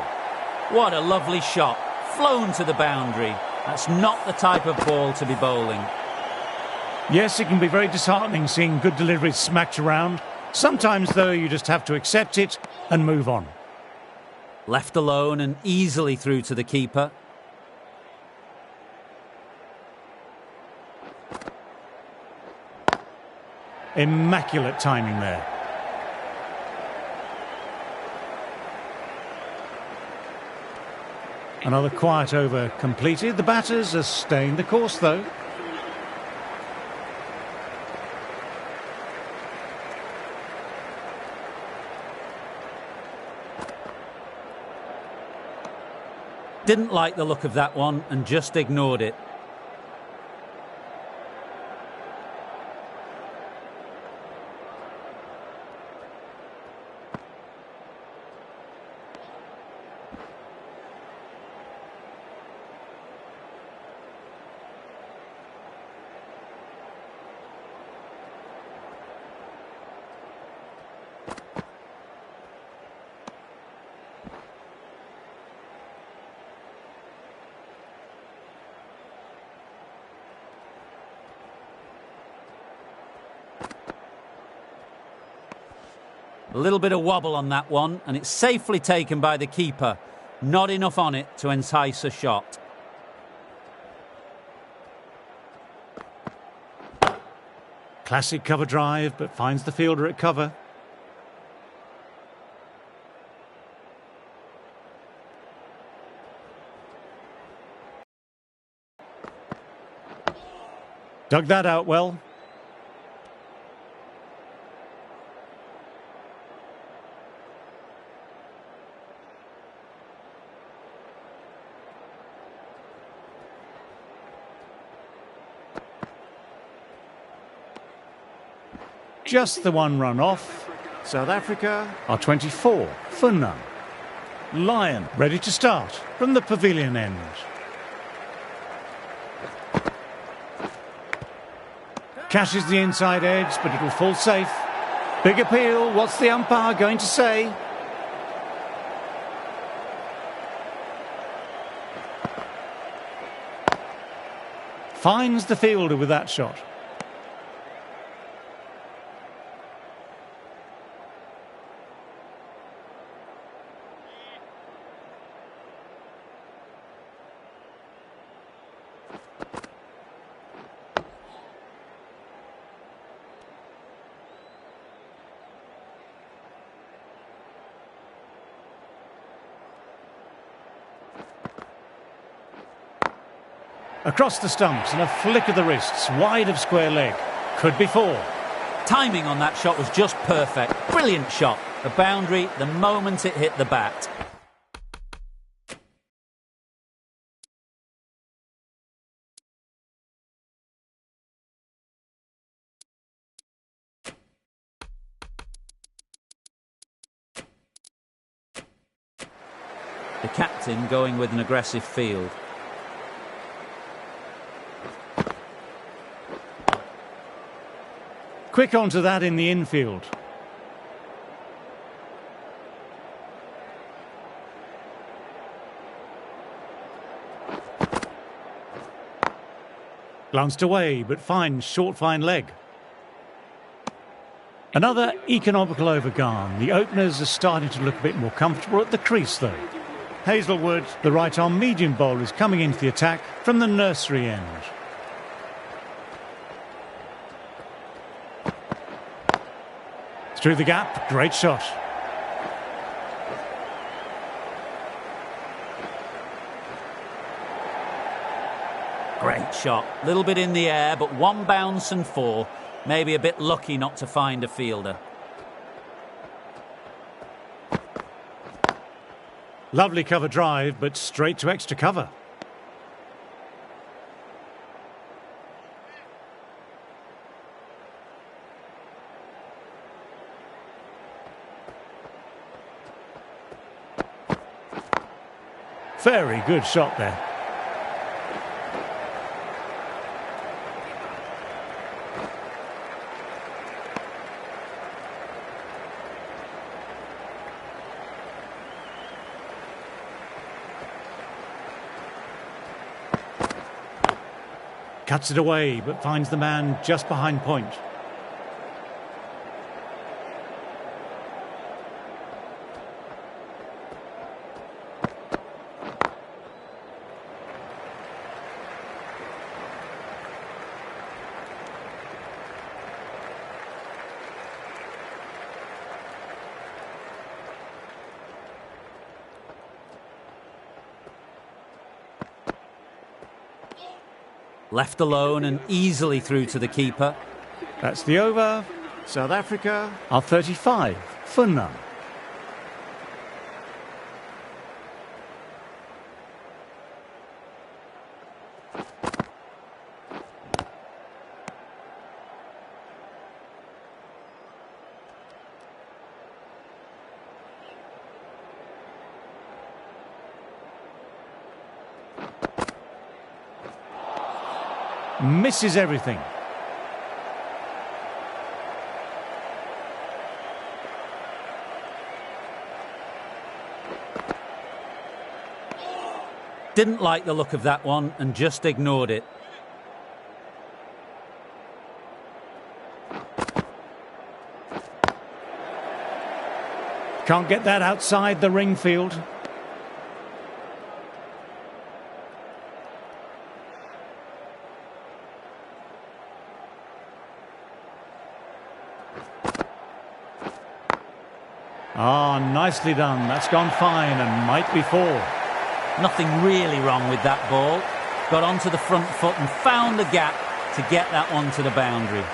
What a lovely shot. Flown to the boundary. That's not the type of ball to be bowling. Yes, it can be very disheartening seeing good deliveries smacked around. Sometimes, though, you just have to accept it and move on. Left alone and easily through to the keeper. Immaculate timing there. Another quiet over completed. The batters are staying the course, though. Didn't like the look of that one and just ignored it. A little bit of wobble on that one, and it's safely taken by the keeper. Not enough on it to entice a shot. Classic cover drive, but finds the fielder at cover. Dug that out well. Just the one run off. South Africa are 24 for none. Lion ready to start from the pavilion end. Cashes the inside edge, but it'll fall safe. Big appeal. What's the umpire going to say? Finds the fielder with that shot. Across the stumps and a flick of the wrists, wide of square leg. Could be four. Timing on that shot was just perfect. Brilliant shot. The boundary the moment it hit the bat. The captain going with an aggressive field. Quick onto that in the infield. Glanced away, but finds short fine leg. Another economical overgarn. The openers are starting to look a bit more comfortable at the crease, though. Hazelwood, the right-arm medium bowler, is coming into the attack from the nursery end. Through the gap, great shot. Great shot. Little bit in the air, but one bounce and four. Maybe a bit lucky not to find a fielder. Lovely cover drive, but straight to extra cover. Very good shot there. Cuts it away, but finds the man just behind point. Left alone and easily through to the keeper. That's the over. South Africa are 35 for none. Misses everything. Didn't like the look of that one and just ignored it. Can't get that outside the ring field. Ah, nicely done. That's gone fine and might be 4. Nothing really wrong with that ball. Got onto the front foot and found the gap to get that one to the boundary.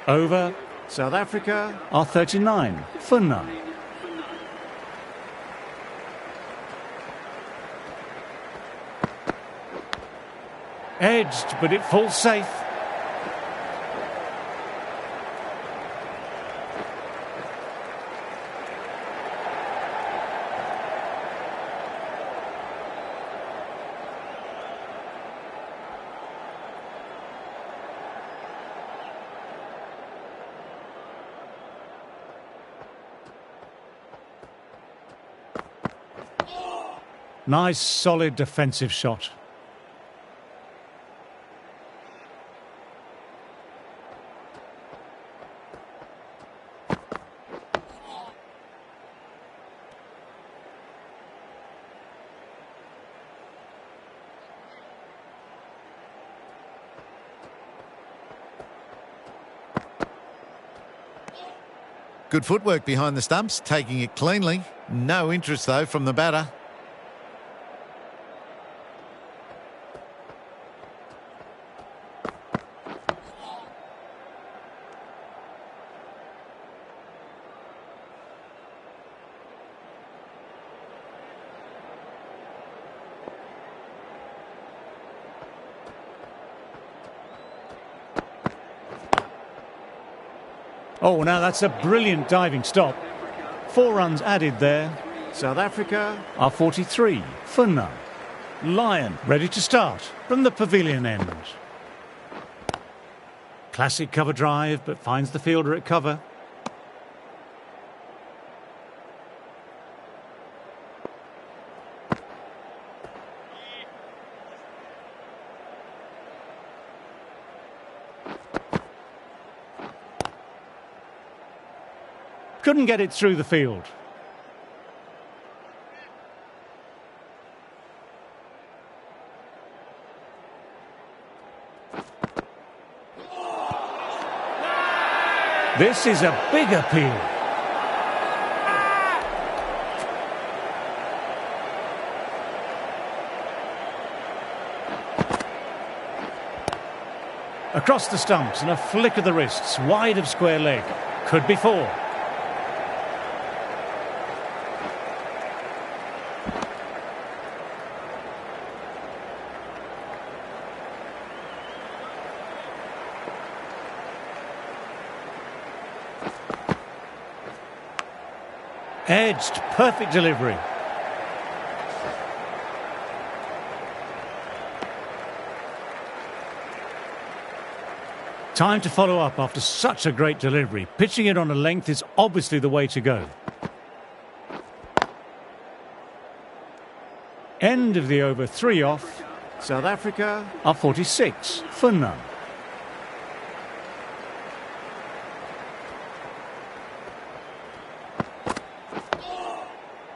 Over. South Africa are 39 for none. Edged, but it falls safe. Nice, solid defensive shot. Good footwork behind the stumps, taking it cleanly. No interest, though, from the batter. Oh, now that's a brilliant diving stop. 4 runs added there. South Africa are 43 for none. Lion ready to start from the pavilion end. Classic cover drive, but finds the fielder at cover. Couldn't get it through the field. This is a big appeal. Across the stumps and a flick of the wrists, wide of square leg. Could be 4. Edged, perfect delivery. Time to follow up after such a great delivery. Pitching it on a length is obviously the way to go. End of the over, 3 off. South Africa are 46 for none.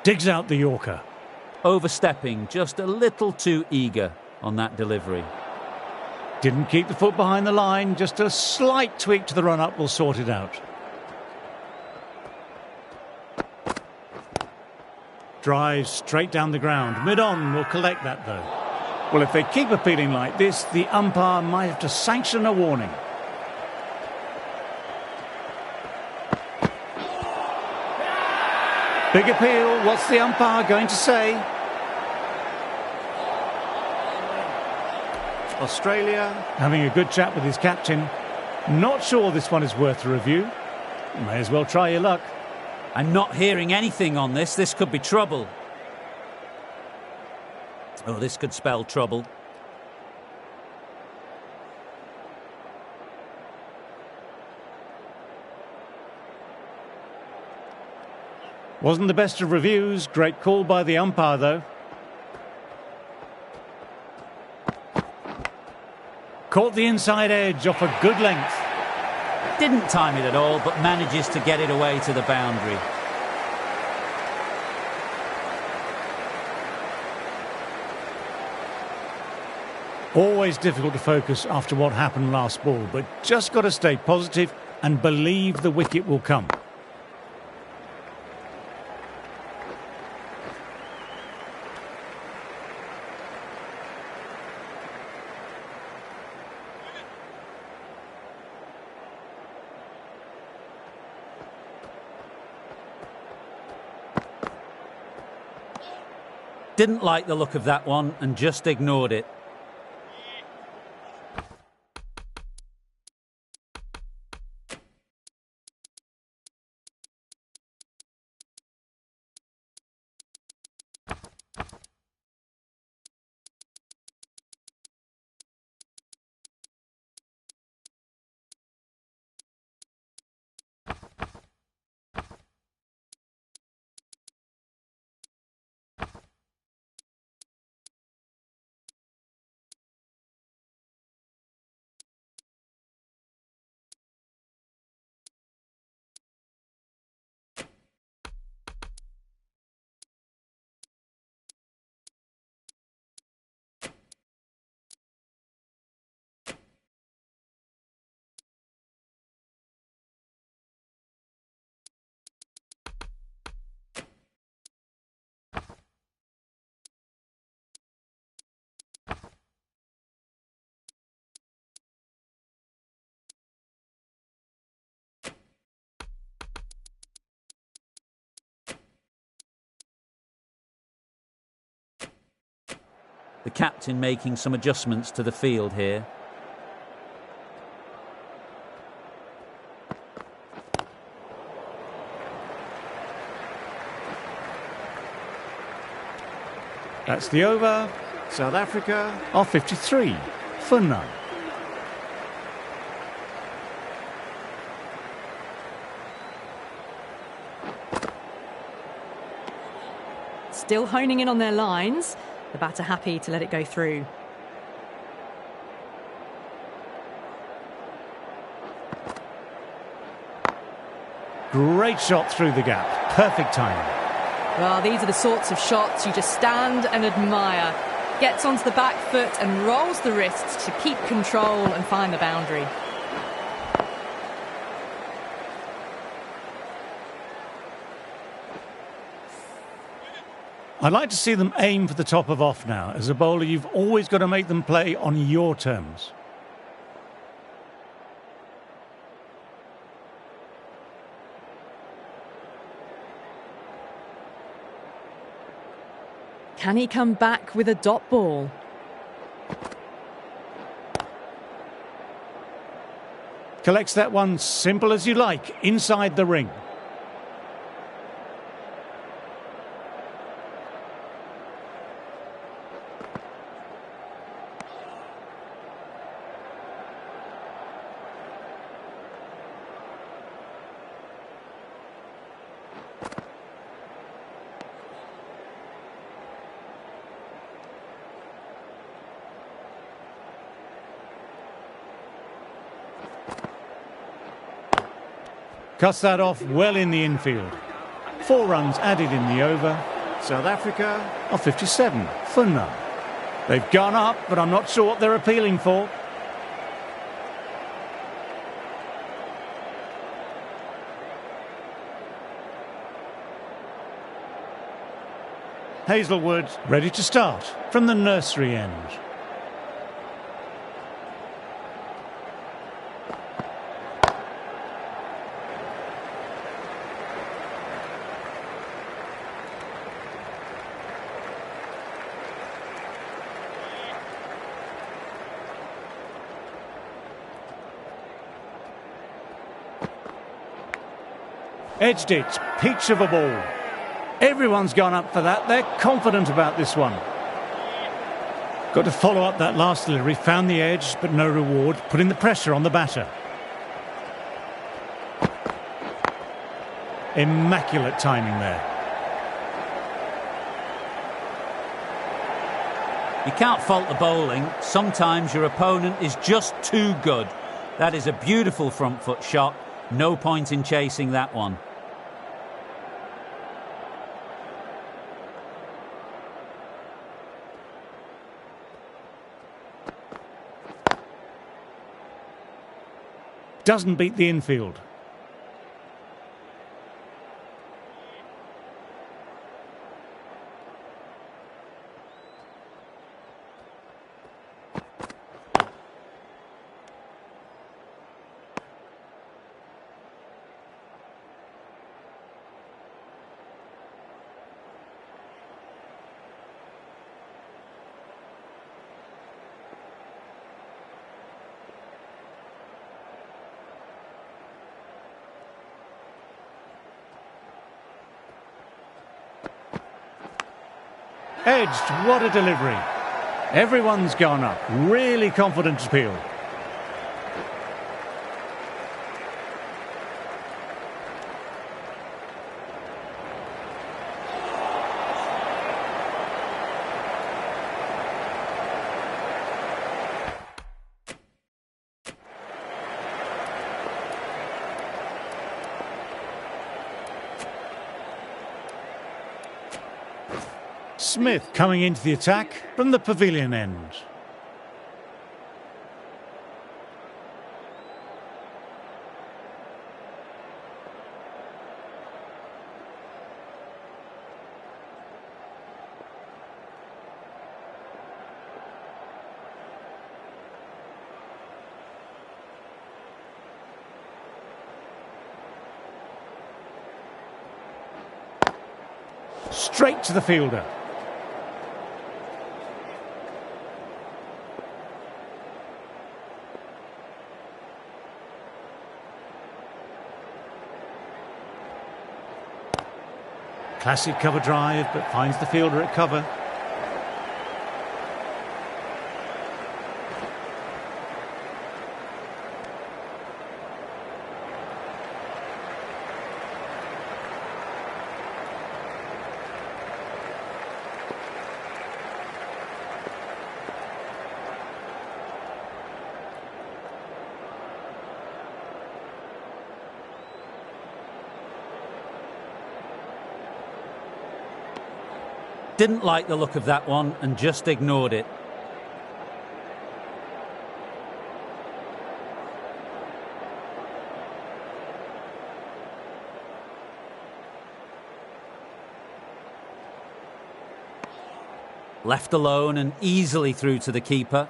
Digs out the Yorker. Overstepping, just a little too eager on that delivery. Didn't keep the foot behind the line, just a slight tweak to the run-up will sort it out. Drives straight down the ground. Mid-on will collect that though. Well, if they keep appealing like this, the umpire might have to sanction a warning. Big appeal. What's the umpire going to say? Australia having a good chat with his captain. Not sure this one is worth a review. May as well try your luck. I'm not hearing anything on this. This could be trouble. Oh, this could spell trouble. Wasn't the best of reviews. Great call by the umpire, though. Caught the inside edge off a good length. Didn't time it at all, but manages to get it away to the boundary. Always difficult to focus after what happened last ball, but just got to stay positive and believe the wicket will come. Didn't like the look of that one and just ignored it. The captain making some adjustments to the field here. That's the over. South Africa are 53 for none. Still honing in on their lines. The batter happy to let it go through. Great shot through the gap. Perfect timing. Well, these are the sorts of shots you just stand and admire. Gets onto the back foot and rolls the wrists to keep control and find the boundary. I'd like to see them aim for the top of off now. As a bowler, you've always got to make them play on your terms. Can he come back with a dot ball? Collects that one simple as you like, inside the ring. Cuts that off well in the infield. 4 runs added in the over. South Africa are 57 for none. They've gone up, but I'm not sure what they're appealing for. Hazelwood ready to start from the nursery end. Edged it, peach of a ball. Everyone's gone up for that. They're confident about this one. Got to follow up that last delivery. Found the edge, but no reward. Putting the pressure on the batter. Immaculate timing there. You can't fault the bowling. Sometimes your opponent is just too good. That is a beautiful front foot shot. No point in chasing that one. Doesn't beat the infield. Edged, what a delivery. Everyone's gone up. Really confident appeal. Smith coming into the attack from the pavilion end. Straight to the fielder. Classic cover drive, but finds the fielder at cover. Didn't like the look of that one and just ignored it. Left alone and easily through to the keeper.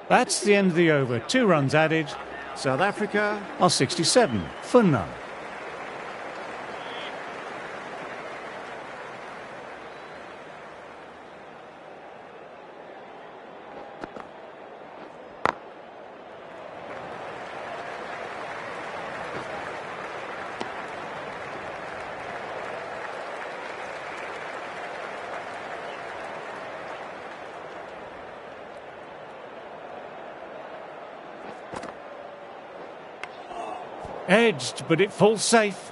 That's the end of the over. 2 runs added. South Africa are 67 for none. Edged, but it falls safe.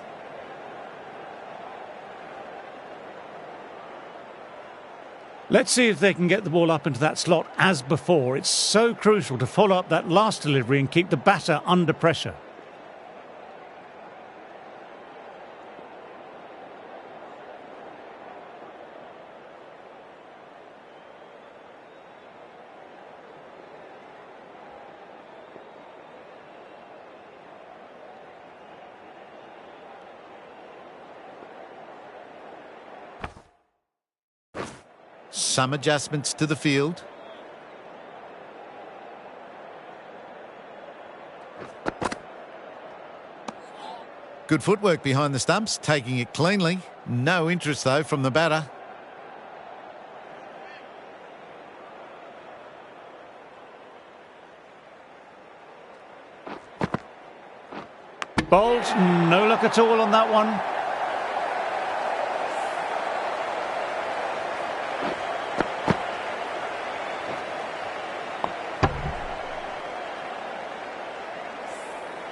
Let's see if they can get the ball up into that slot as before. It's so crucial to follow up that last delivery and keep the batter under pressure. Some adjustments to the field. Good footwork behind the stumps, taking it cleanly. No interest, though, from the batter. Bowled, no luck at all on that one.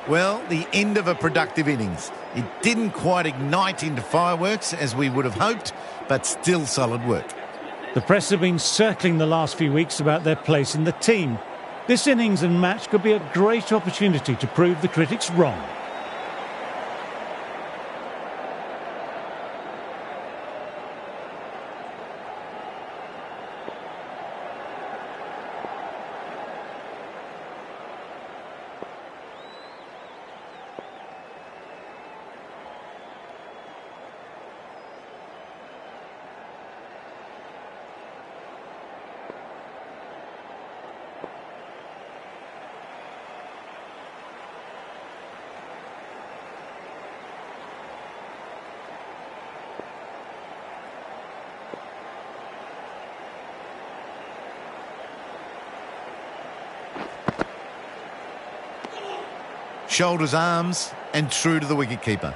Well, the end of a productive innings. It didn't quite ignite into fireworks as we would have hoped, but still solid work. The press have been circling the last few weeks about their place in the team. This innings and match could be a great opportunity to prove the critics wrong. Shoulders, arms, and true to the wicketkeeper.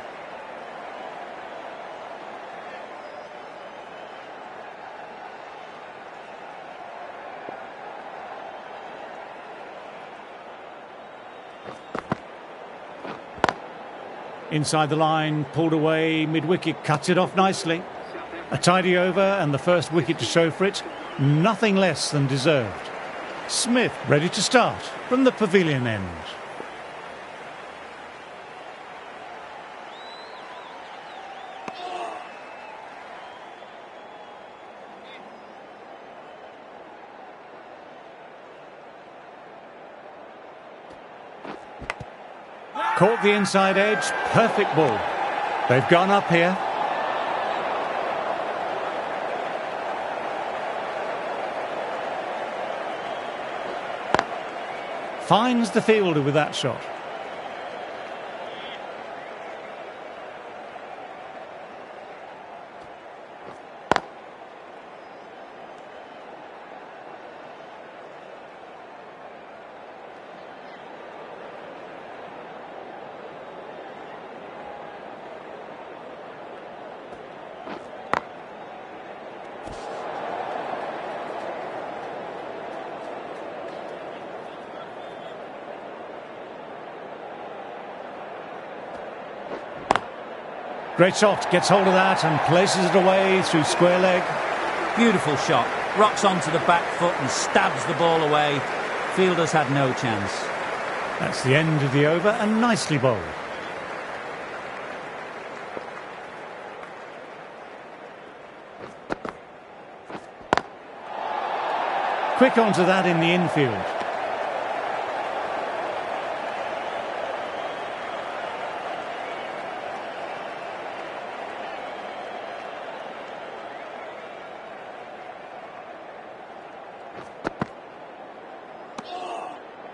Inside the line, pulled away, mid-wicket, cuts it off nicely. A tidy over and the first wicket to show for it. Nothing less than deserved. Smith ready to start from the pavilion end. Caught the inside edge, perfect ball. They've gone up here. Finds the fielder with that shot. Great shot, gets hold of that and places it away through square leg. Beautiful shot. Rocks onto the back foot and stabs the ball away. Fielders had no chance. That's the end of the over and nicely bowled. Quick onto that in the infield.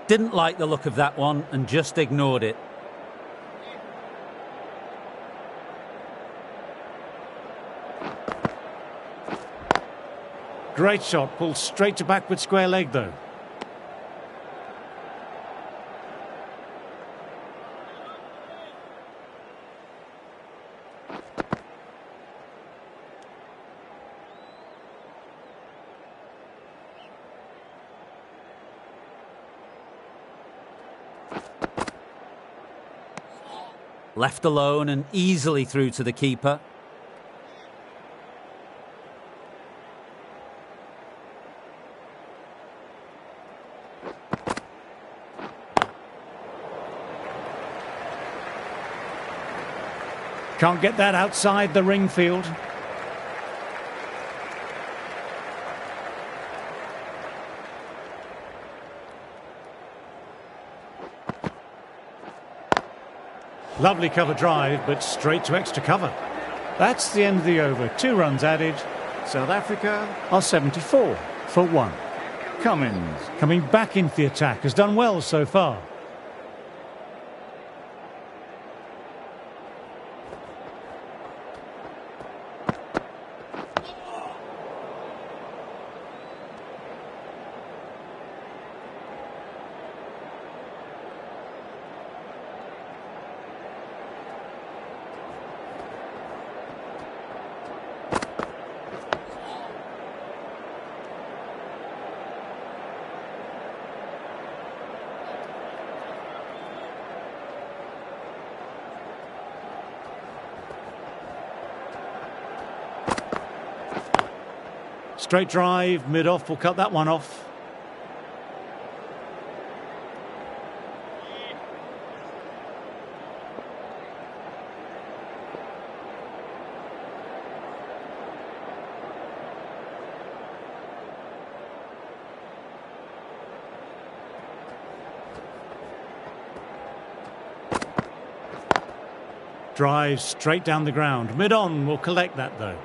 Didn't like the look of that one and just ignored it. Great shot, pulled straight to backward square leg though. Left alone and easily through to the keeper. Can't get that outside the ring field. Lovely cover drive, but straight to extra cover. That's the end of the over. 2 runs added. South Africa are 74 for 1. Cummins, coming back into the attack, has done well so far. Straight drive, mid-off, will cut that one off. Drive straight down the ground. Mid-on will collect that though.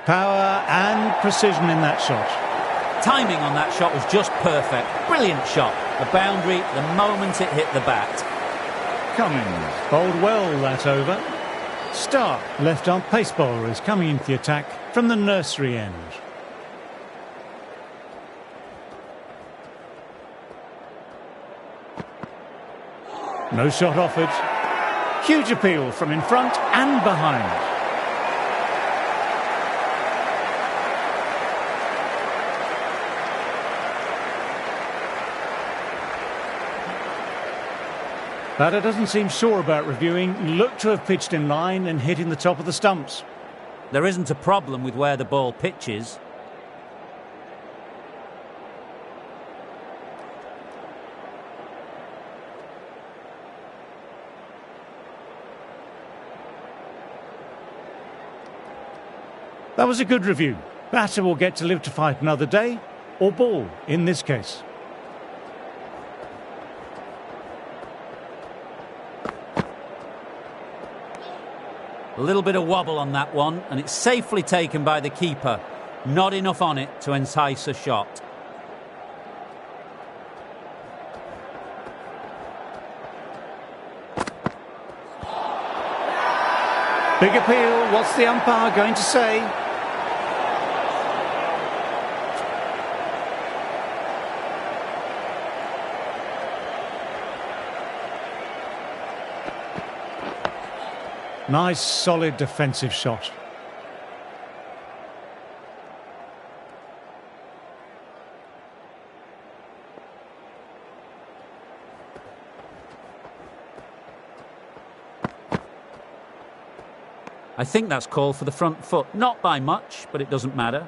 Power and precision in that shot. Timing on that shot was just perfect. Brilliant shot. The boundary the moment it hit the bat. Cummins bowled well that over. Stark, left-arm pace bowler, is coming into the attack from the nursery end. No shot offered. Huge appeal from in front and behind. Batter doesn't seem sure about reviewing. Looked to have pitched in line and hitting the top of the stumps. There isn't a problem with where the ball pitches. That was a good review. Batter will get to live to fight another day, or ball in this case. A little bit of wobble on that one, and it's safely taken by the keeper. Not enough on it to entice a shot. Big appeal. What's the umpire going to say? Nice, solid defensive shot. I think that's called for the front foot. Not by much, but it doesn't matter.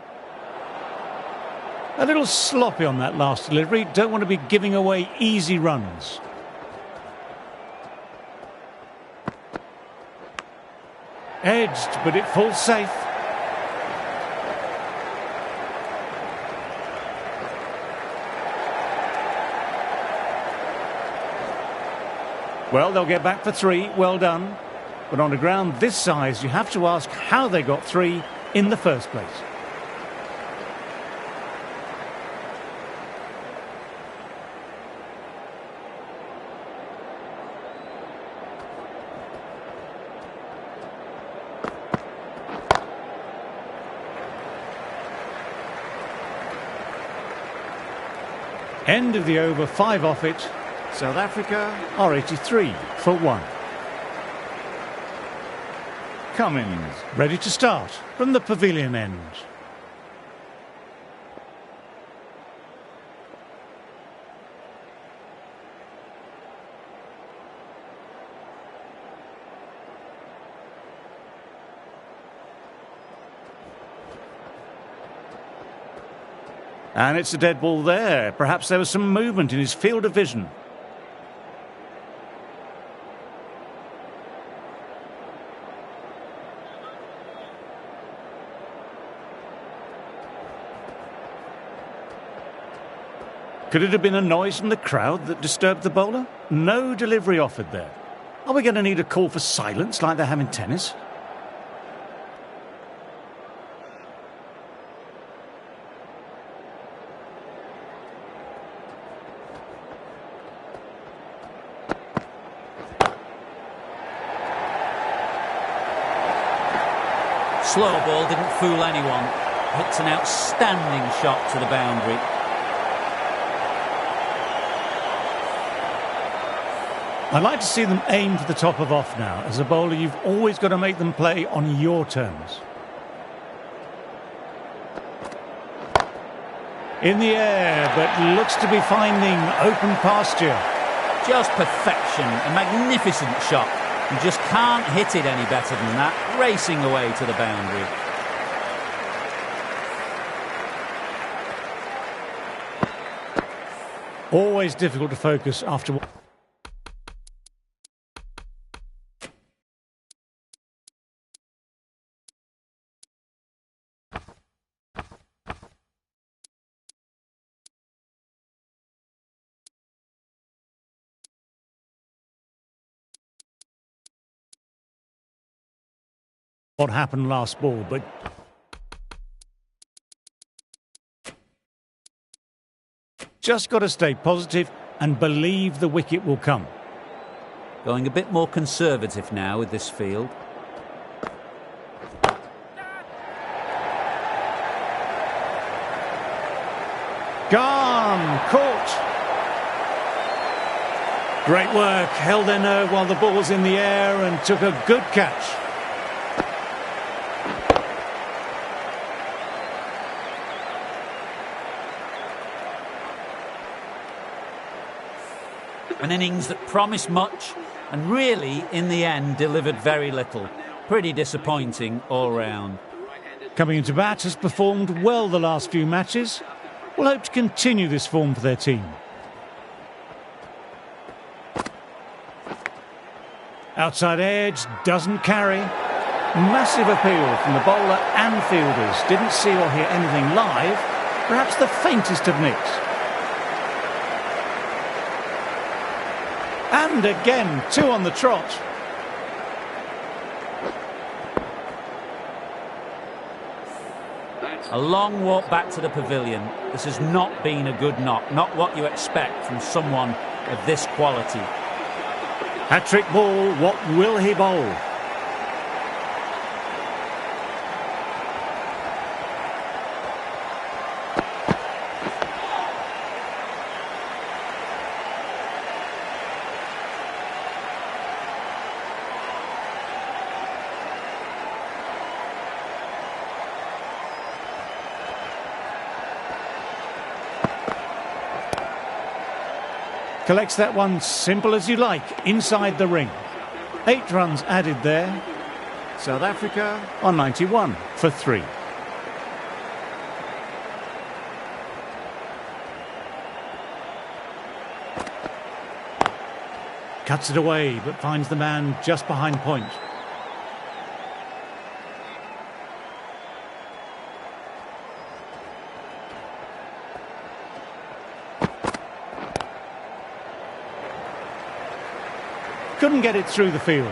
A little sloppy on that last delivery. Don't want to be giving away easy runs. Edged, but it falls safe. Well, they'll get back for three. Well done. But on a ground this size, you have to ask how they got three in the first place. End of the over, 5 off it. South Africa are 83 for 1. Cummins ready to start from the pavilion end. And it's a dead ball there. Perhaps there was some movement in his field of vision. Could it have been a noise from the crowd that disturbed the bowler? No delivery offered there. Are we going to need a call for silence like they have in tennis? Slow ball didn't fool anyone. hits an outstanding shot to the boundary. I'd like to see them aim for the top of off now. As a bowler, you've always got to make them play on your terms. In the air, but looks to be finding open pasture. Just perfection, a magnificent shot. You just can't hit it any better than that, racing away to the boundary. Always difficult to focus after... what happened last ball, but just got to stay positive and believe the wicket will come. Going a bit more conservative now with this field. Gone! Caught! Great work. Held their nerve while the ball was in the air and took a good catch. An innings that promised much and really, in the end, delivered very little. Pretty disappointing all round. Coming into bat, has performed well the last few matches. Will hope to continue this form for their team. Outside edge, doesn't carry. Massive appeal from the bowler and fielders. Didn't see or hear anything live. Perhaps the faintest of nicks. And again, two on the trot. A long walk back to the pavilion. This has not been a good knock. Not what you expect from someone of this quality. Hat-trick ball, what will he bowl? Collects that one simple as you like, inside the ring. 8 runs added there. South Africa on 91 for 3. Cuts it away, but finds the man just behind point. Couldn't get it through the field.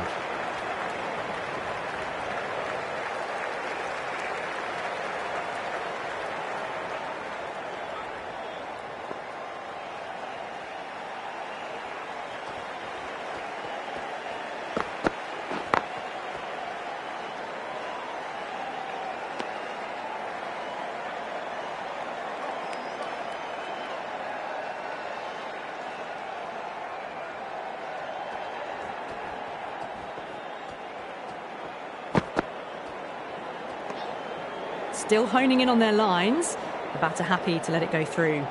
Still honing in on their lines. The batter happy to let it go through.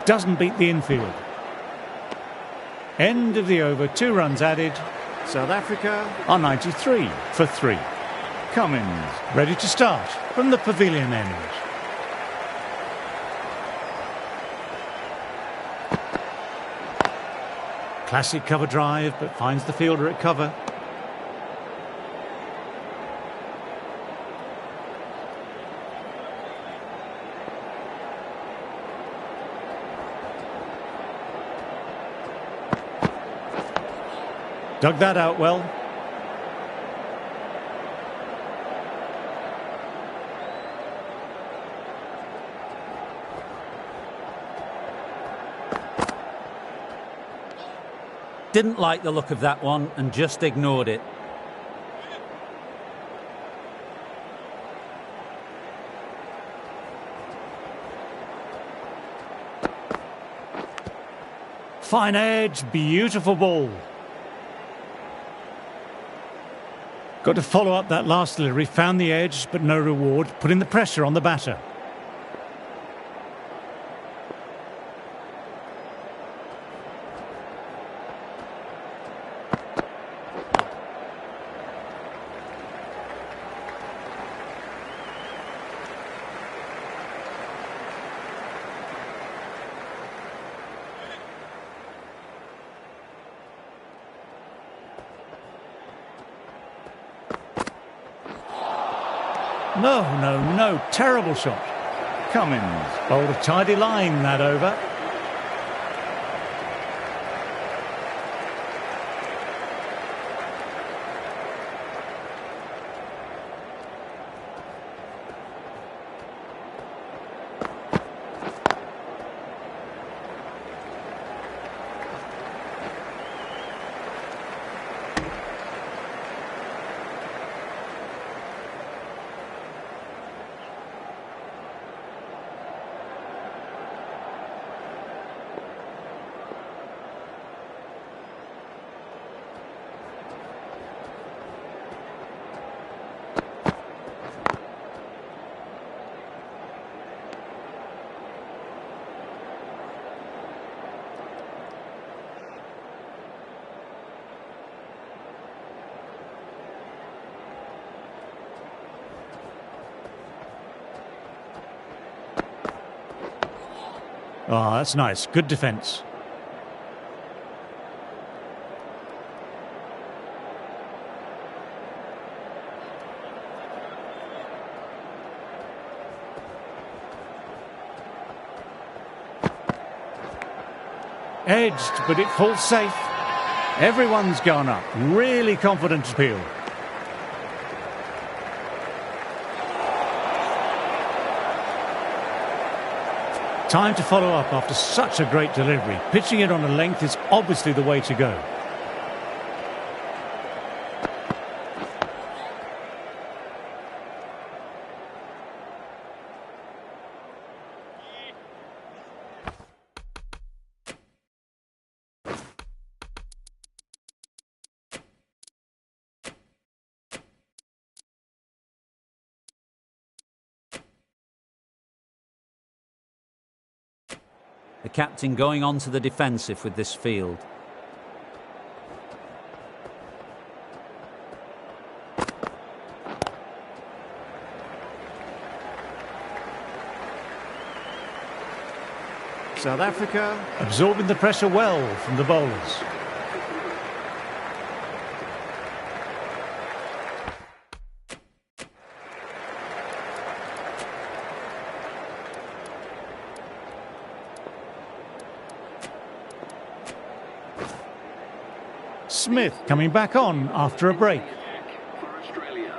Doesn't beat the infield. End of the over, 2 runs added. South Africa are 93 for 3. Cummins ready to start from the pavilion end. Classic cover drive, but finds the fielder at cover. Dug that out well. Didn't like the look of that one and just ignored it. Fine edge, beautiful ball. Got to follow up that last delivery, found the edge but no reward, putting the pressure on the batter. No, terrible shot. Cummins bowled a tidy line that over. Oh, that's nice. Good defence. Edged, but it falls safe. Everyone's gone up. Really confident appeal. Time to follow up after such a great delivery. Pitching it on a length is obviously the way to go. The captain going on to the defensive with this field. South Africa absorbing the pressure well from the bowlers. Smith coming back on after a break. For Australia.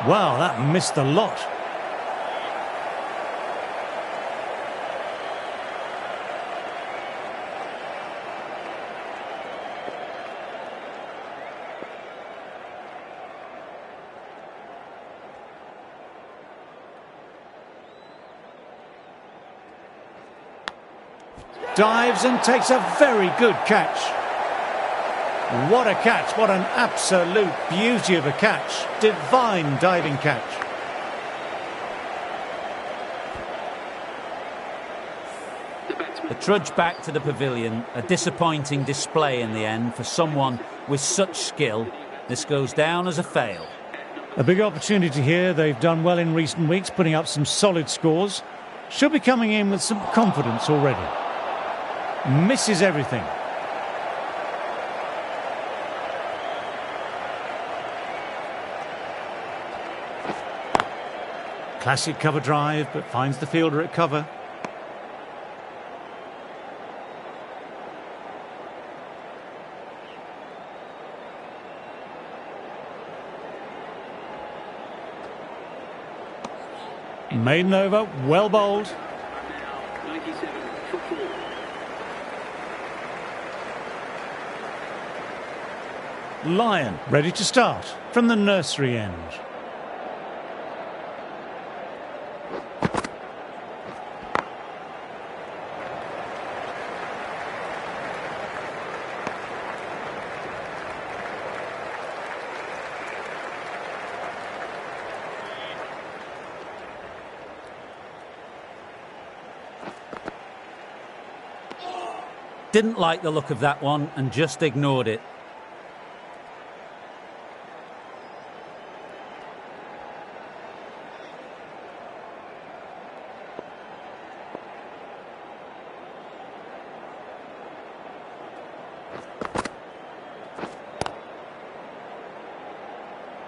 Wow, that missed a lot. Dives and takes a very good catch. What a catch, what an absolute beauty of a catch. Divine diving catch. The trudge back to the pavilion, a disappointing display in the end for someone with such skill. This goes down as a fail. A big opportunity here. They've done well in recent weeks, putting up some solid scores. should be coming in with some confidence already. Misses everything. Classic cover drive, but finds the fielder at cover. Maiden over, well bowled. Now 97 for 4. Lyon ready to start from the nursery end. Didn't like the look of that one and just ignored it.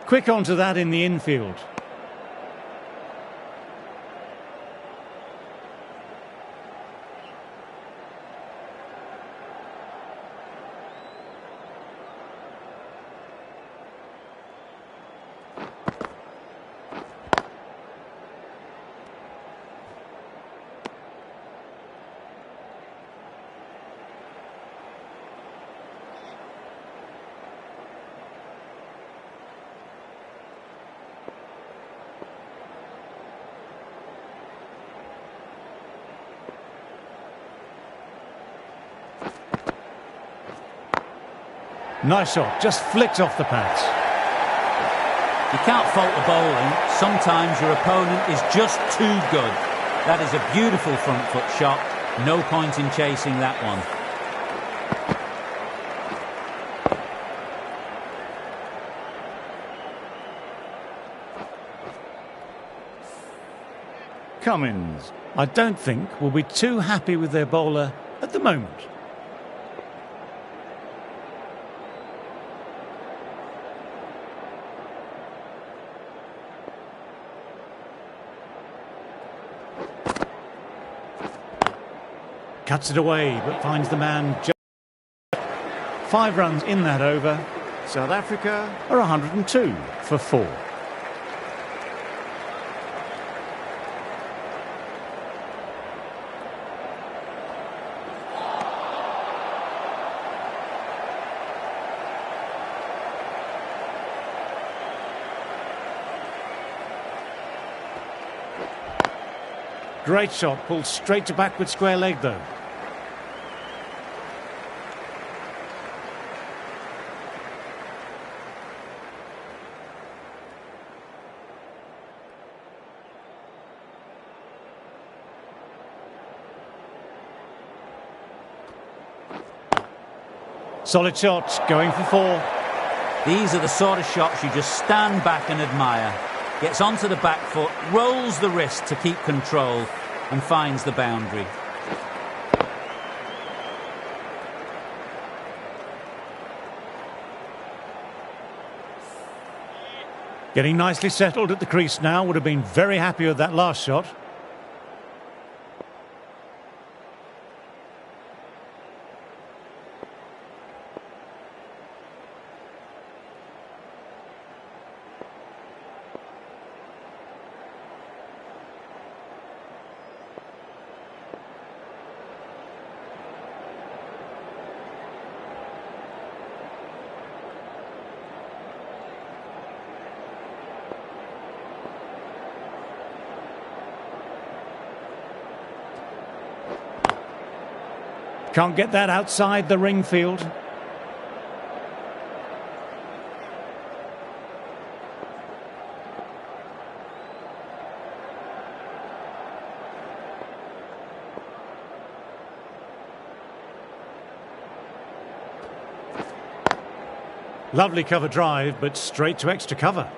Quick onto that in the infield. Nice shot, just flicked off the pads. You can't fault the bowling. Sometimes your opponent is just too good. That is a beautiful front foot shot. No point in chasing that one. Cummins, I don't think, will be too happy with their bowler at the moment. Cuts it away, but finds the man. 5 runs in that over. South Africa are 102 for 4. Great shot, pulled straight to backward square leg though. Solid shot, going for 4. These are the sort of shots you just stand back and admire. Gets onto the back foot, rolls the wrist to keep control and finds the boundary. Getting nicely settled at the crease now, would have been very happy with that last shot. Can't get that outside the ring field. Lovely cover drive, but straight to extra cover.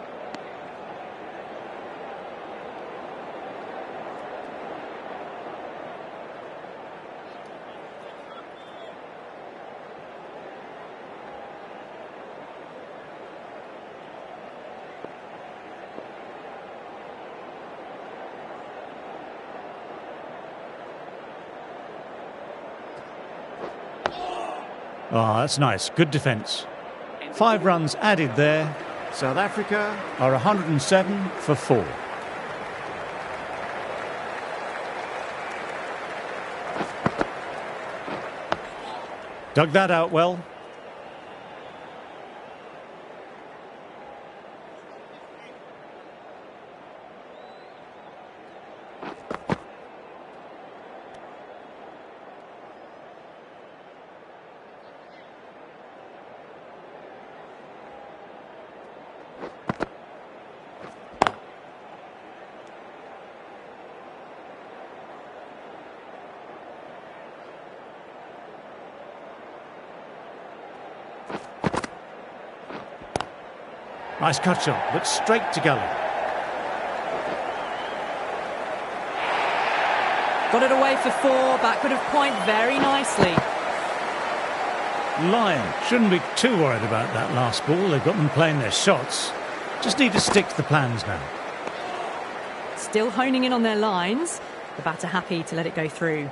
Ah, that's nice. Good defence. 5 runs added there. South Africa are 107 for 4. Dug that out well. Nice cut shot, but straight to gully. Got it away for 4, backward of point very nicely. Lyon shouldn't be too worried about that last ball. They've got them playing their shots. Just need to stick to the plans now. Still honing in on their lines. The batter happy to let it go through.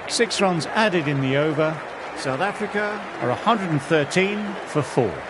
Six runs added in the over. South Africa are 113 for 4.